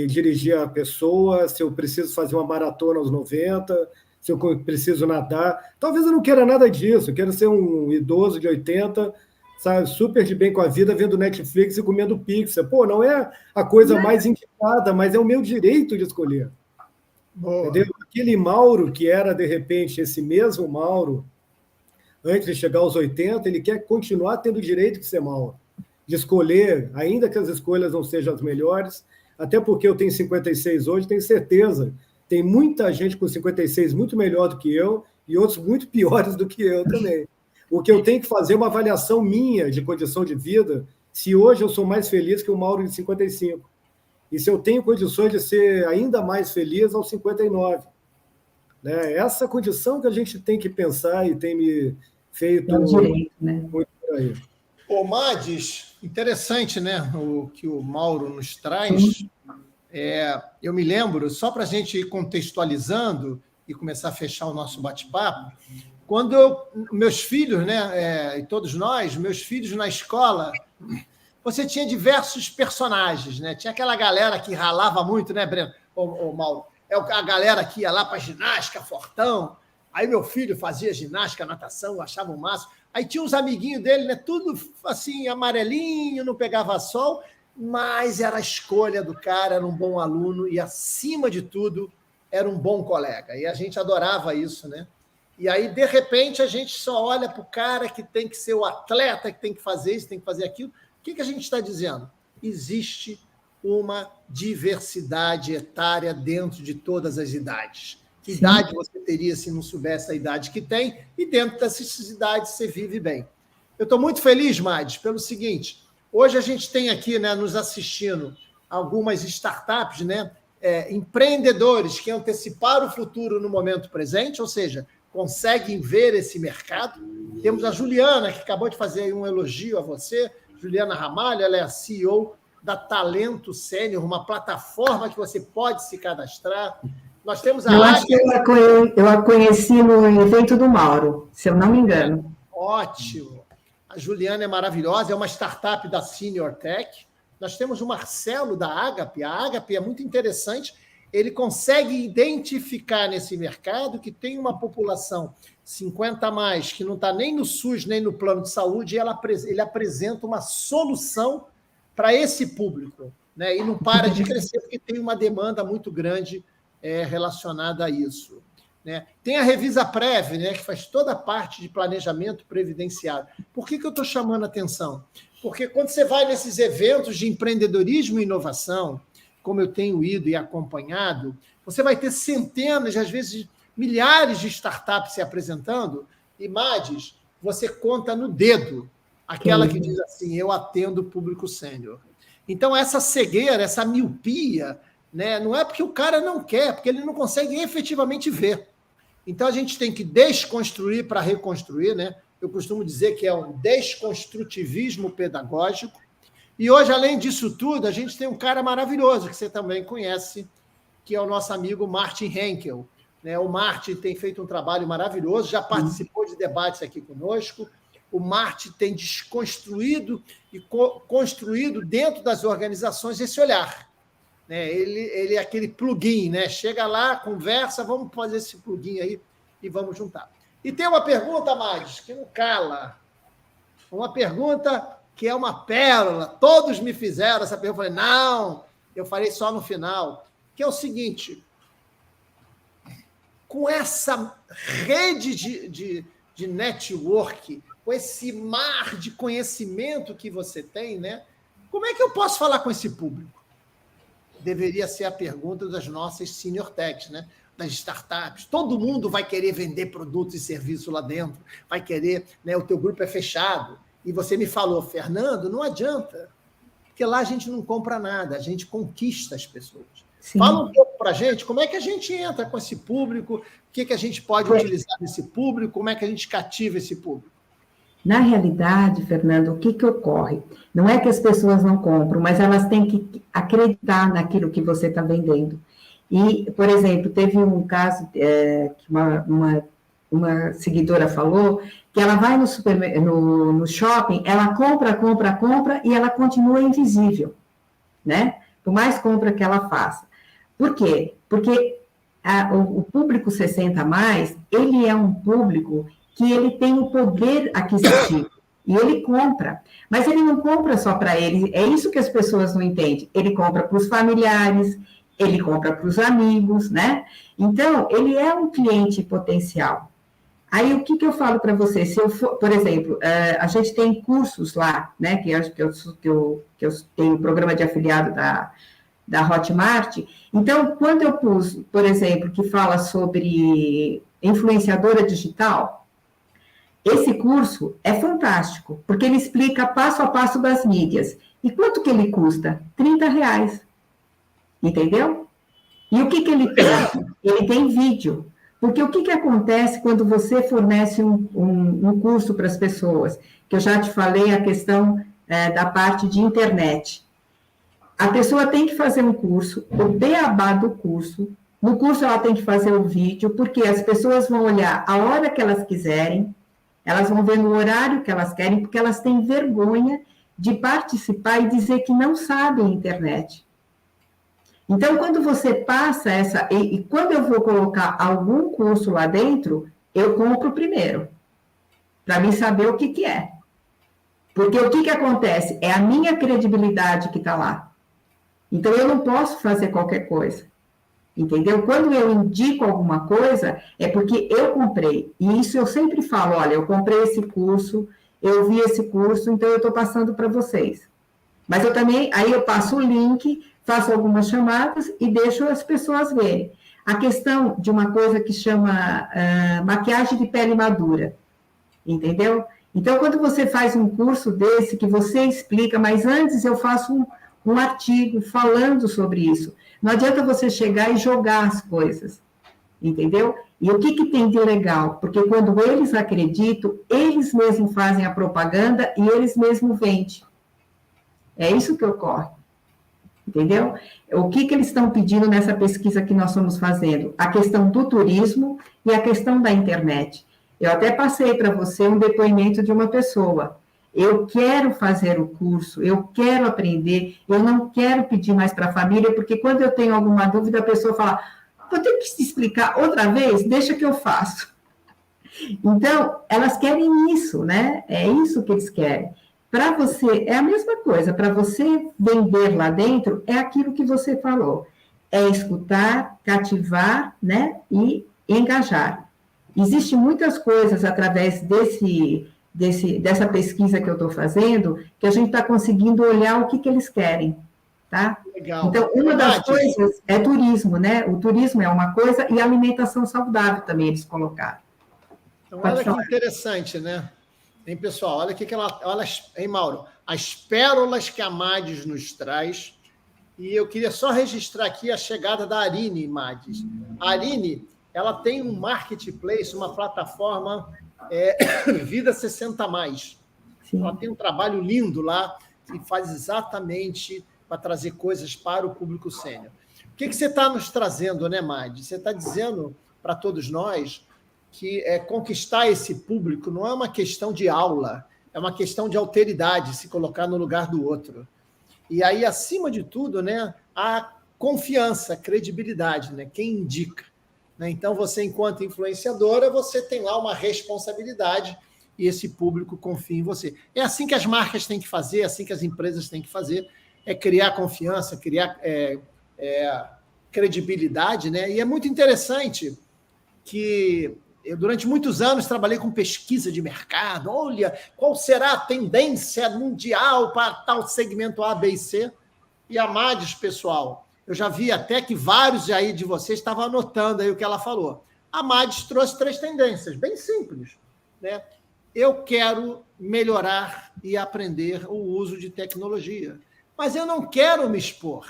dirigir à pessoa, se eu preciso fazer uma maratona aos 90, se eu preciso nadar. Talvez eu não queira nada disso, eu quero ser um idoso de 80, sabe, super de bem com a vida, vendo Netflix e comendo pizza. Pô, não é a coisa mais indicada, mas é o meu direito de escolher. Entendeu? Aquele Mauro que era, de repente, esse mesmo Mauro, antes de chegar aos 80, ele quer continuar tendo o direito de ser Mauro, de escolher, ainda que as escolhas não sejam as melhores, até porque eu tenho 56 hoje, tenho certeza, tem muita gente com 56 muito melhor do que eu e outros muito piores do que eu também. O que eu tenho que fazer é uma avaliação minha de condição de vida, se hoje eu sou mais feliz que o Mauro de 55. E se eu tenho condições de ser ainda mais feliz aos 59. Né? Essa condição que a gente tem que pensar e tem me feito direito, né? Muito por aí. Ô, Mades, interessante, né, o que o Mauro nos traz. Eu me lembro, só para a gente ir contextualizando e começar a fechar o nosso bate-papo, quando meus filhos, né, e todos nós, meus filhos na escola, você tinha diversos personagens, né? Tinha aquela galera que ralava muito, né, Breno? Ô, Mauro? A galera que ia lá para ginástica, fortão. Aí meu filho fazia ginástica, natação, achava o máximo. Aí tinha uns amiguinhos dele, né? Tudo assim, amarelinho, não pegava sol, mas era a escolha do cara, era um bom aluno e, acima de tudo, era um bom colega. E a gente adorava isso, né? E aí, de repente, a gente só olha para o cara que tem que ser o atleta, que tem que fazer isso, tem que fazer aquilo. O que a gente está dizendo? Existe uma diversidade etária dentro de todas as idades. Que Sim. idade você teria se não soubesse a idade que tem? E dentro dessas idades você vive bem. Eu estou muito feliz, Mades, pelo seguinte, hoje a gente tem aqui, né, nos assistindo algumas startups, né, empreendedores que anteciparam o futuro no momento presente, ou seja, conseguem ver esse mercado. Temos a Juliana, que acabou de fazer um elogio a você, Juliana Ramalho, ela é a CEO da Talento Sênior, uma plataforma que você pode se cadastrar. Nós temos a acho que eu a conheci no evento do Mauro, se eu não me engano. Ótimo. A Juliana é maravilhosa, é uma startup da Senior Tech. Nós temos o Marcelo da Agape. A Agape é muito interessante. Ele consegue identificar nesse mercado que tem uma população 50 a mais, que não está nem no SUS, nem no plano de saúde, e ele apresenta uma solução para esse público, né? E não para de crescer, porque tem uma demanda muito grande relacionada a isso. Né? Tem a Revisa Prev, né, que faz toda a parte de planejamento previdenciário. Por que eu estou chamando a atenção? Porque quando você vai nesses eventos de empreendedorismo e inovação, como eu tenho ido e acompanhado, você vai ter centenas, às vezes milhares de startups se apresentando, e, Mades, você conta no dedo aquela que diz assim, eu atendo o público sênior. Então, essa cegueira, essa miopia, né, não é porque o cara não quer, porque ele não consegue efetivamente ver. Então, a gente tem que desconstruir para reconstruir, né? Eu costumo dizer que é um desconstrutivismo pedagógico. E hoje, além disso tudo, a gente tem um cara maravilhoso, que você também conhece, que é o nosso amigo Martin Henkel. Né? O Martin tem feito um trabalho maravilhoso, já participou de debates aqui conosco. O Martin tem desconstruído e construído dentro das organizações esse olhar. Né? Ele é aquele plugin, né? Chega lá, conversa, vamos fazer esse plugin aí e vamos juntar. E tem uma pergunta, Mades, que não cala. Uma pergunta que é uma pérola. Todos me fizeram essa pergunta. Eu falei, não, eu falei só no final. Que é o seguinte, com essa rede de network, com esse mar de conhecimento que você tem, né? Como é que eu posso falar com esse público? Deveria ser a pergunta das nossas senior techs, né? Das startups. Todo mundo vai querer vender produtos e serviços lá dentro, vai querer, né? O teu grupo é fechado. E você me falou, Fernando, não adianta, porque lá a gente não compra nada, a gente conquista as pessoas. Sim. Fala um pouco para a gente como é que a gente entra com esse público, o que a gente pode utilizar nesse público, como é que a gente cativa esse público. Na realidade, Fernando, o que ocorre? Não é que as pessoas não compram, mas elas têm que acreditar naquilo que você está vendendo. E, por exemplo, teve um caso que uma seguidora falou que ela vai no shopping, ela compra e ela continua invisível, né? Por mais compra que ela faça. Por quê? Porque o público 60 a mais, ele é um público que ele tem o poder aquisitivo, e ele compra, mas ele não compra só para ele, é isso que as pessoas não entendem, ele compra para os familiares, ele compra para os amigos, né? Então, ele é um cliente potencial. Aí, o que eu falo para você? Se eu for, por exemplo, a gente tem cursos lá, né, que eu tenho o programa de afiliado da Hotmart. Então, quando eu pus, por exemplo, que fala sobre influenciadora digital, esse curso é fantástico, porque ele explica passo a passo das mídias. E quanto que ele custa? R$30. Entendeu? E o que ele tem? Ele tem vídeo. Porque o que acontece quando você fornece um curso para as pessoas? Que eu já te falei a questão da parte de internet. A pessoa tem que fazer um curso, o beabá do curso. No curso ela tem que fazer o vídeo, porque as pessoas vão olhar a hora que elas quiserem, elas vão ver no horário que elas querem, porque elas têm vergonha de participar e dizer que não sabem internet. Então, quando você passa essa... E quando eu vou colocar algum curso lá dentro, eu compro primeiro, para mim saber o que é. Porque o que acontece? É a minha credibilidade que está lá. Então, eu não posso fazer qualquer coisa. Entendeu? Quando eu indico alguma coisa, é porque eu comprei. E isso eu sempre falo, olha, eu comprei esse curso, eu vi esse curso, então eu estou passando para vocês. Mas eu também, aí eu passo o link, faço algumas chamadas e deixo as pessoas verem. A questão de uma coisa que chama maquiagem de pele madura, entendeu? Então, quando você faz um curso desse, que você explica, mas antes eu faço um artigo falando sobre isso. Não adianta você chegar e jogar as coisas, entendeu? E o que tem de legal? Porque quando eles acreditam, eles mesmos fazem a propaganda e eles mesmos vendem. É isso que ocorre, entendeu? O que eles estão pedindo nessa pesquisa que nós estamos fazendo? A questão do turismo e a questão da internet. Eu até passei para você um depoimento de uma pessoa. Eu quero fazer o curso, eu quero aprender, eu não quero pedir mais para a família, porque quando eu tenho alguma dúvida, a pessoa fala, vou ter que te explicar outra vez, deixa que eu faço. Então, elas querem isso, né? É isso que eles querem. Para você, é a mesma coisa, para você vender lá dentro, é aquilo que você falou, é escutar, cativar, né, e engajar. Existem muitas coisas através dessa pesquisa que eu estou fazendo, que a gente está conseguindo olhar o que eles querem, tá? Legal. Então, uma das coisas é turismo, né? O turismo é uma coisa e a alimentação saudável também eles colocaram. Então, olha que interessante, né? Hein, pessoal? Olha o que ela... Olha, hein, Mauro? As pérolas que a Mades nos traz. E eu queria só registrar aqui a chegada da Arine Mades. A Arine, ela tem um marketplace, uma plataforma Vida 60+. Sim. Ela tem um trabalho lindo lá que faz exatamente para trazer coisas para o público sênior. O que você está nos trazendo, né, Mades? Você está dizendo para todos nós que conquistar esse público não é uma questão de aula, é uma questão de alteridade, se colocar no lugar do outro. E aí, acima de tudo, né, a confiança, a credibilidade, né, quem indica. Né? Então, você, enquanto influenciadora, você tem lá uma responsabilidade e esse público confia em você. É assim que as marcas têm que fazer, é assim que as empresas têm que fazer, é criar confiança, criar credibilidade. Né? E é muito interessante que eu, durante muitos anos, trabalhei com pesquisa de mercado. Olha, qual será a tendência mundial para tal segmento A, B e C? E a Mades, pessoal, eu já vi até que vários aí de vocês estavam anotando aí o que ela falou. A Mades trouxe 3 tendências, bem simples. Né? Eu quero melhorar e aprender o uso de tecnologia, mas eu não quero me expor.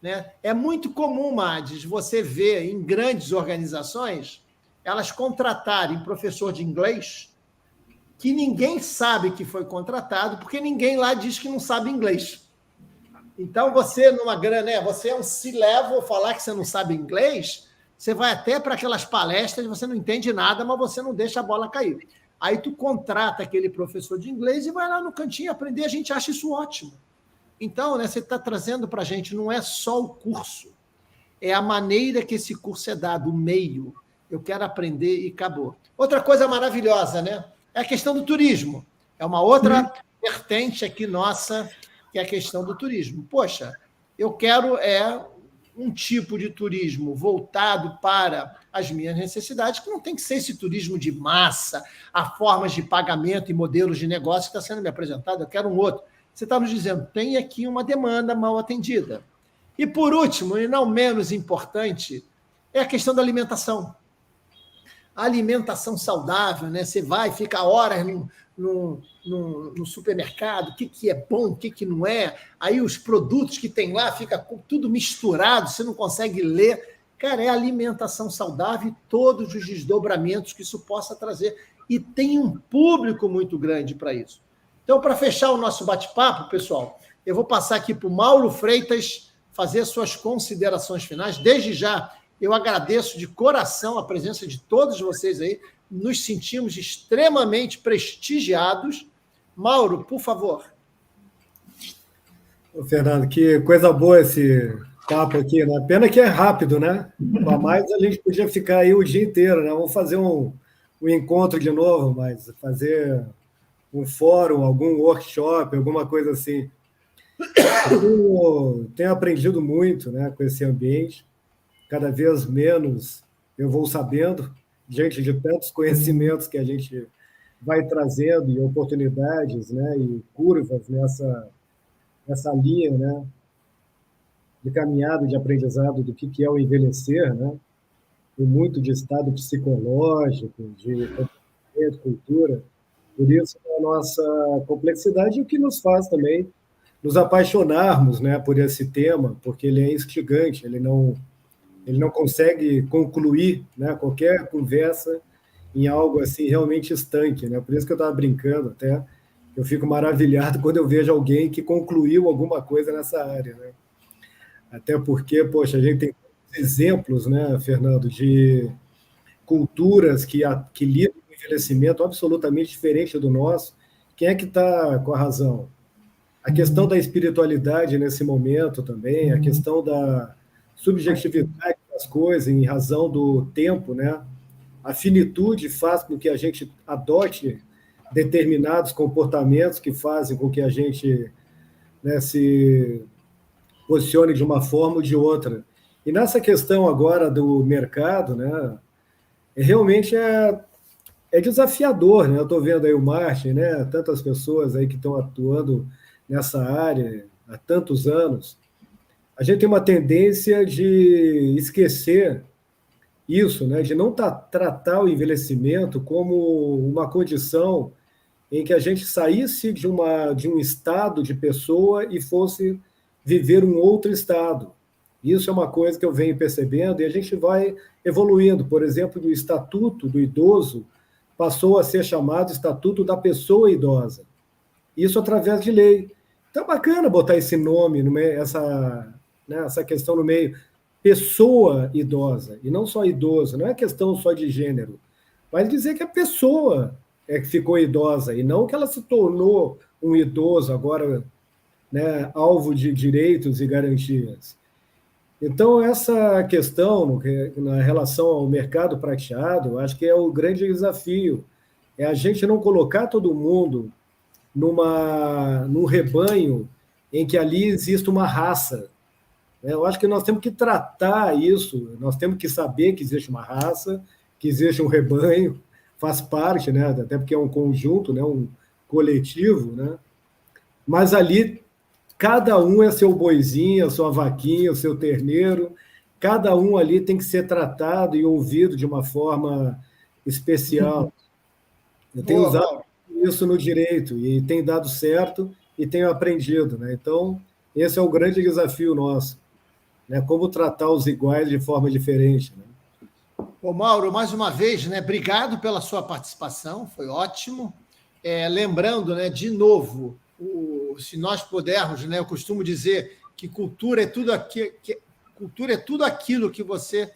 Né? É muito comum, Mades, você ver em grandes organizações elas contratarem professor de inglês que ninguém sabe que foi contratado, porque ninguém lá diz que não sabe inglês. Então, você, numa grana, você é um C-level, falar que você não sabe inglês, você vai até para aquelas palestras, você não entende nada, mas você não deixa a bola cair. Aí tu contrata aquele professor de inglês e vai lá no cantinho aprender, a gente acha isso ótimo. Então, né, você está trazendo para a gente, não é só o curso, é a maneira que esse curso é dado, o meio. Eu quero aprender e acabou. Outra coisa maravilhosa, né? É a questão do turismo. É uma outra vertente aqui nossa, que é a questão do turismo. Poxa, eu quero um tipo de turismo voltado para as minhas necessidades, que não tem que ser esse turismo de massa, a formas de pagamento e modelos de negócio que está sendo me apresentado, eu quero um outro. Você está nos dizendo, tem aqui uma demanda mal atendida. E, por último, e não menos importante, é a questão da alimentação. A alimentação saudável, né? Você vai, fica horas no supermercado, o que é bom, o que não é, aí os produtos que tem lá fica tudo misturado, você não consegue ler. Cara, é alimentação saudável e todos os desdobramentos que isso possa trazer. E tem um público muito grande para isso. Então, para fechar o nosso bate-papo, pessoal, eu vou passar aqui para o Mauro Freitas fazer suas considerações finais. Desde já, eu agradeço de coração a presença de todos vocês aí. Nos sentimos extremamente prestigiados. Mauro, por favor. Ô, Fernando, que coisa boa esse papo aqui, né? Pena que é rápido, né? A mais a gente podia ficar aí o dia inteiro, né? Vamos fazer um encontro de novo, mas fazer um fórum, algum workshop, alguma coisa assim. Eu tenho aprendido muito, né, com esse ambiente. Cada vez menos eu vou sabendo, diante de tantos conhecimentos que a gente vai trazendo e oportunidades, né, e curvas nessa linha, né, de caminhada, de aprendizado do que é o envelhecer, né, e muito de estado psicológico, de cultura. Por isso, a nossa complexidade, o que nos faz também nos apaixonarmos, né, por esse tema, porque ele é instigante, ele não consegue concluir, né, qualquer conversa em algo assim realmente estanque, né? Por isso que eu estava brincando até, eu fico maravilhado quando eu vejo alguém que concluiu alguma coisa nessa área, né? Até porque, poxa, a gente tem exemplos, né, Fernando, de culturas que lidam com envelhecimento absolutamente diferente do nosso. Quem é que está com a razão? A questão da espiritualidade nesse momento também, a questão da subjetividade das coisas em razão do tempo, né? A finitude faz com que a gente adote determinados comportamentos que fazem com que a gente, né, se posicione de uma forma ou de outra. E nessa questão agora do mercado, né, realmente é desafiador, né? Eu estou vendo aí o Martin, né, tantas pessoas aí que estão atuando nessa área há tantos anos. A gente tem uma tendência de esquecer isso, né? De não tratar o envelhecimento como uma condição em que a gente saísse de um estado de pessoa e fosse viver um outro estado. Isso é uma coisa que eu venho percebendo e a gente vai evoluindo. Por exemplo, o Estatuto do Idoso passou a ser chamado Estatuto da Pessoa Idosa. Isso através de lei. Então é bacana botar esse nome, essa questão no meio. Pessoa idosa, e não só idoso, não é questão só de gênero, mas dizer que a pessoa é que ficou idosa, e não que ela se tornou um idoso agora, né, alvo de direitos e garantias. Então, essa questão, na relação ao mercado prateado, eu acho que é o grande desafio, é a gente não colocar todo mundo num rebanho em que ali existe uma raça. Eu acho que nós temos que tratar isso, nós temos que saber que existe uma raça, que existe um rebanho, faz parte, né? Até porque é um conjunto, né? Um coletivo, né? Mas ali, cada um é seu boizinho, a sua vaquinha, o seu terneiro, cada um ali tem que ser tratado e ouvido de uma forma especial. Eu tenho usado isso no direito e tem dado certo e tenho aprendido, né? Então, esse é o grande desafio nosso, né? Como tratar os iguais de forma diferente, né? Ô, Mauro, mais uma vez, né, obrigado pela sua participação, foi ótimo. Lembrando, né, de novo, se nós pudermos, né, eu costumo dizer que cultura é tudo aquilo que você...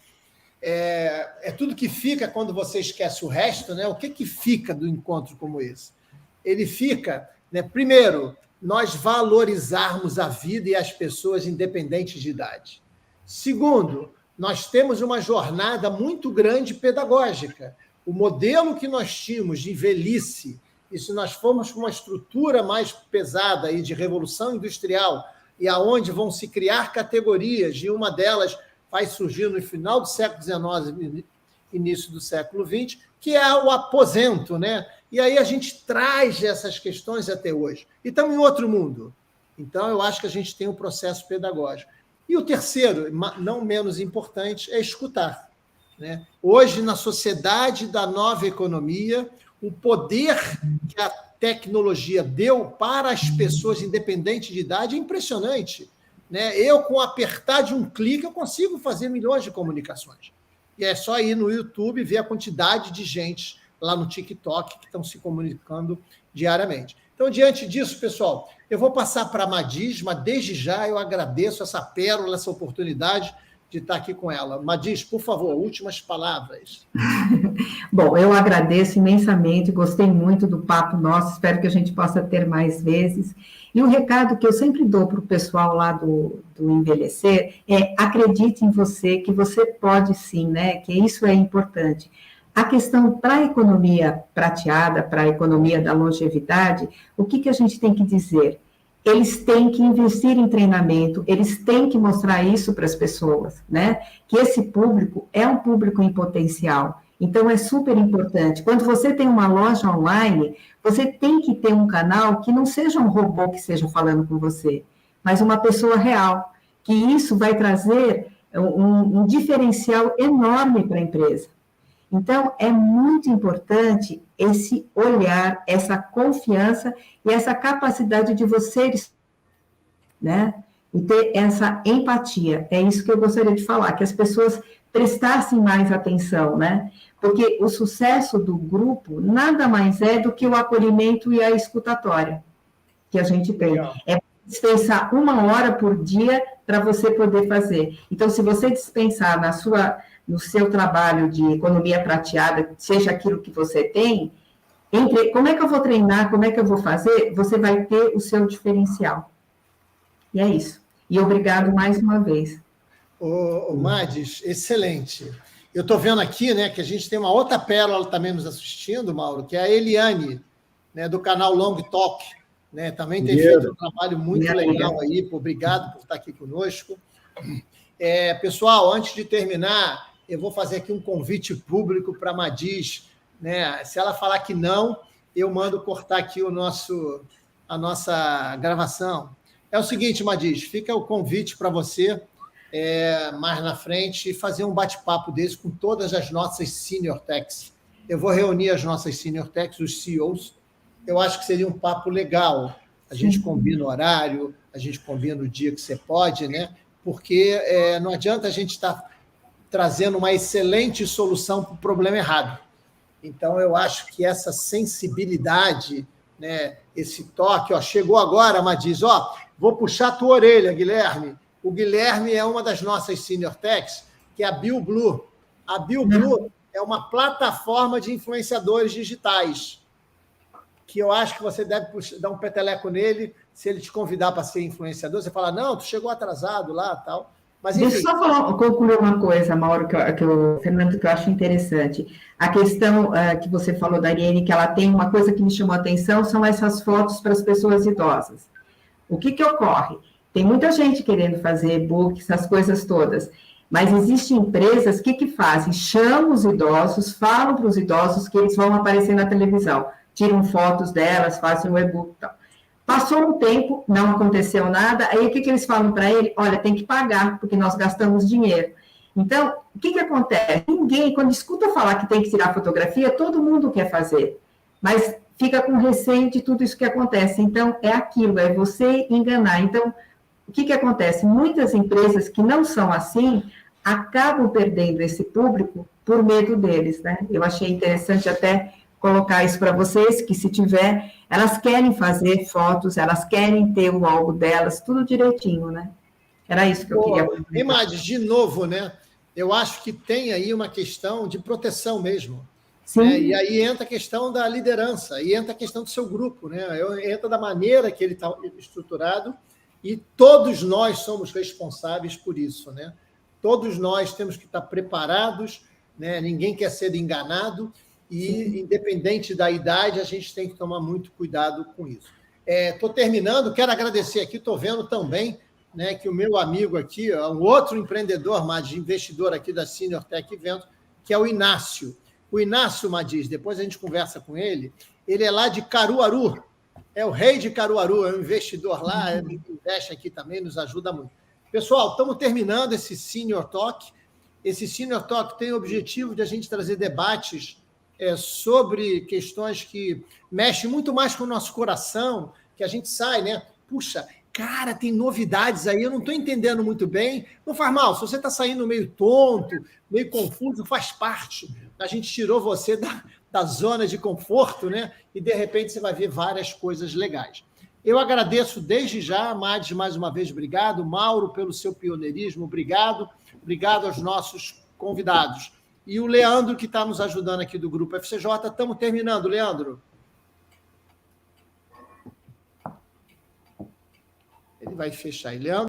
É tudo que fica quando você esquece o resto, né? O que fica do encontro como esse? Ele fica, né, primeiro, nós valorizarmos a vida e as pessoas independentes de idade. Segundo, nós temos uma jornada muito grande pedagógica. O modelo que nós tínhamos de velhice, e se nós formos para uma estrutura mais pesada aí de revolução industrial, e aonde vão se criar categorias, e uma delas vai surgir no final do século XIX, início do século XX, que é o aposento, né? E aí a gente traz essas questões até hoje. E estamos em outro mundo. Então, eu acho que a gente tem um processo pedagógico. E o terceiro, não menos importante, é escutar, né? Hoje, na sociedade da nova economia, o poder que a tecnologia deu para as pessoas, independente de idade, é impressionante, né? Eu, com apertar de um clique, eu consigo fazer milhões de comunicações. E é só ir no YouTube e ver a quantidade de gente lá no TikTok que estão se comunicando diariamente. Então, diante disso, pessoal, eu vou passar para a Madis, mas desde já eu agradeço essa pérola, essa oportunidade de estar aqui com ela. Madis, por favor, últimas palavras. Bom, eu agradeço imensamente, gostei muito do papo nosso, espero que a gente possa ter mais vezes. E o recado que eu sempre dou para o pessoal lá do Envelhecer é: acredite em você, que você pode sim, né? Que isso é importante. A questão para a economia prateada, para a economia da longevidade, o que a gente tem que dizer? Eles têm que investir em treinamento, eles têm que mostrar isso para as pessoas, né? Que esse público é um público em potencial. Então, é super importante. Quando você tem uma loja online, você tem que ter um canal que não seja um robô que esteja falando com você, mas uma pessoa real, que isso vai trazer um diferencial enorme para a empresa. Então, é muito importante esse olhar, essa confiança e essa capacidade de você, né? E ter essa empatia. É isso que eu gostaria de falar, que as pessoas prestassem mais atenção, né? Porque o sucesso do grupo nada mais é do que o acolhimento e a escutatória que a gente tem. Legal. É dispensar 1 hora por dia para você poder fazer. Então, se você dispensar no seu trabalho de economia prateada, seja aquilo que você tem, como é que eu vou treinar, como é que eu vou fazer, você vai ter o seu diferencial. E é isso. E obrigado mais uma vez. Ô, Madis, excelente. Eu estou vendo aqui, né, que a gente tem uma outra pérola também nos assistindo, Mauro, que é a Eliane, né, do canal Long Talk, né, também tem feito um trabalho muito legal aí. Obrigado por estar aqui conosco. Pessoal, antes de terminar, eu vou fazer aqui um convite público para a Madis, né? Se ela falar que não, eu mando cortar aqui a nossa gravação. É o seguinte, Madis, fica o convite para você, mais na frente, fazer um bate-papo desse com todas as nossas Senior Techs. Eu vou reunir as nossas Senior Techs, os CEOs. Eu acho que seria um papo legal. A gente combina o horário, a gente combina o dia que você pode, né? Porque não adianta a gente estar trazendo uma excelente solução para o problema errado. Então, eu acho que essa sensibilidade, né, esse toque, chegou agora, Madis, vou puxar a tua orelha, Guilherme. O Guilherme é uma das nossas Senior Techs, que é a BioBlue. A BioBlue é uma plataforma de influenciadores digitais, que eu acho que você deve dar um peteleco nele, se ele te convidar para ser influenciador, você fala, não, tu chegou atrasado lá, tal. Mas, enfim. Deixa eu só concluir uma coisa, Mauro, Fernando, que eu acho interessante. A questão que você falou da Ariane, que ela tem uma coisa que me chamou a atenção, são essas fotos para as pessoas idosas. O que ocorre? Tem muita gente querendo fazer e-book, essas coisas todas, mas existem empresas que fazem? Chamam os idosos, falam para os idosos que eles vão aparecer na televisão, tiram fotos delas, fazem o e-book e tal. Passou um tempo, não aconteceu nada, aí o que eles falam para ele? Olha, tem que pagar, porque nós gastamos dinheiro. Então, o que acontece? Ninguém, quando escuta falar que tem que tirar fotografia, todo mundo quer fazer, mas fica com receio de tudo isso que acontece. Então, é aquilo, é você enganar. Então, o que acontece? Muitas empresas que não são assim, acabam perdendo esse público por medo deles, né? Eu achei interessante até colocar isso para vocês, que se tiver, elas querem fazer fotos, elas querem ter o álbum delas, tudo direitinho, né? Era isso que eu queria. Imagem, de novo, né? Eu acho que tem aí uma questão de proteção mesmo. Sim. Né? E aí entra a questão da liderança, aí entra a questão do seu grupo, né? Entra da maneira que ele está estruturado, e todos nós somos responsáveis por isso, né? Todos nós temos que estar preparados, né? Ninguém quer ser enganado, e, independente da idade, a gente tem que tomar muito cuidado com isso. Estou terminando, quero agradecer aqui, estou vendo também, né, que o meu amigo aqui, um outro empreendedor, Madis, investidor aqui da Senior Tech Event, que é o Inácio. O Inácio, Madis, depois a gente conversa com ele, ele é lá de Caruaru, é o rei de Caruaru, é um investidor lá, ele investe aqui também, nos ajuda muito. Pessoal, estamos terminando esse Senior Talk. Esse Senior Talk tem o objetivo de a gente trazer debates sobre questões que mexem muito mais com o nosso coração, que a gente sai, né? Puxa, cara, tem novidades aí, eu não estou entendendo muito bem. Não faz mal, se você está saindo meio tonto, meio confuso, faz parte. A gente tirou você da zona de conforto, né? E, de repente, você vai ver várias coisas legais. Eu agradeço desde já, Mades, mais uma vez, obrigado. Mauro, pelo seu pioneirismo, obrigado. Obrigado aos nossos convidados. E o Leandro, que está nos ajudando aqui do Grupo FCJ. Estamos terminando, Leandro. Ele vai fechar. Leandro.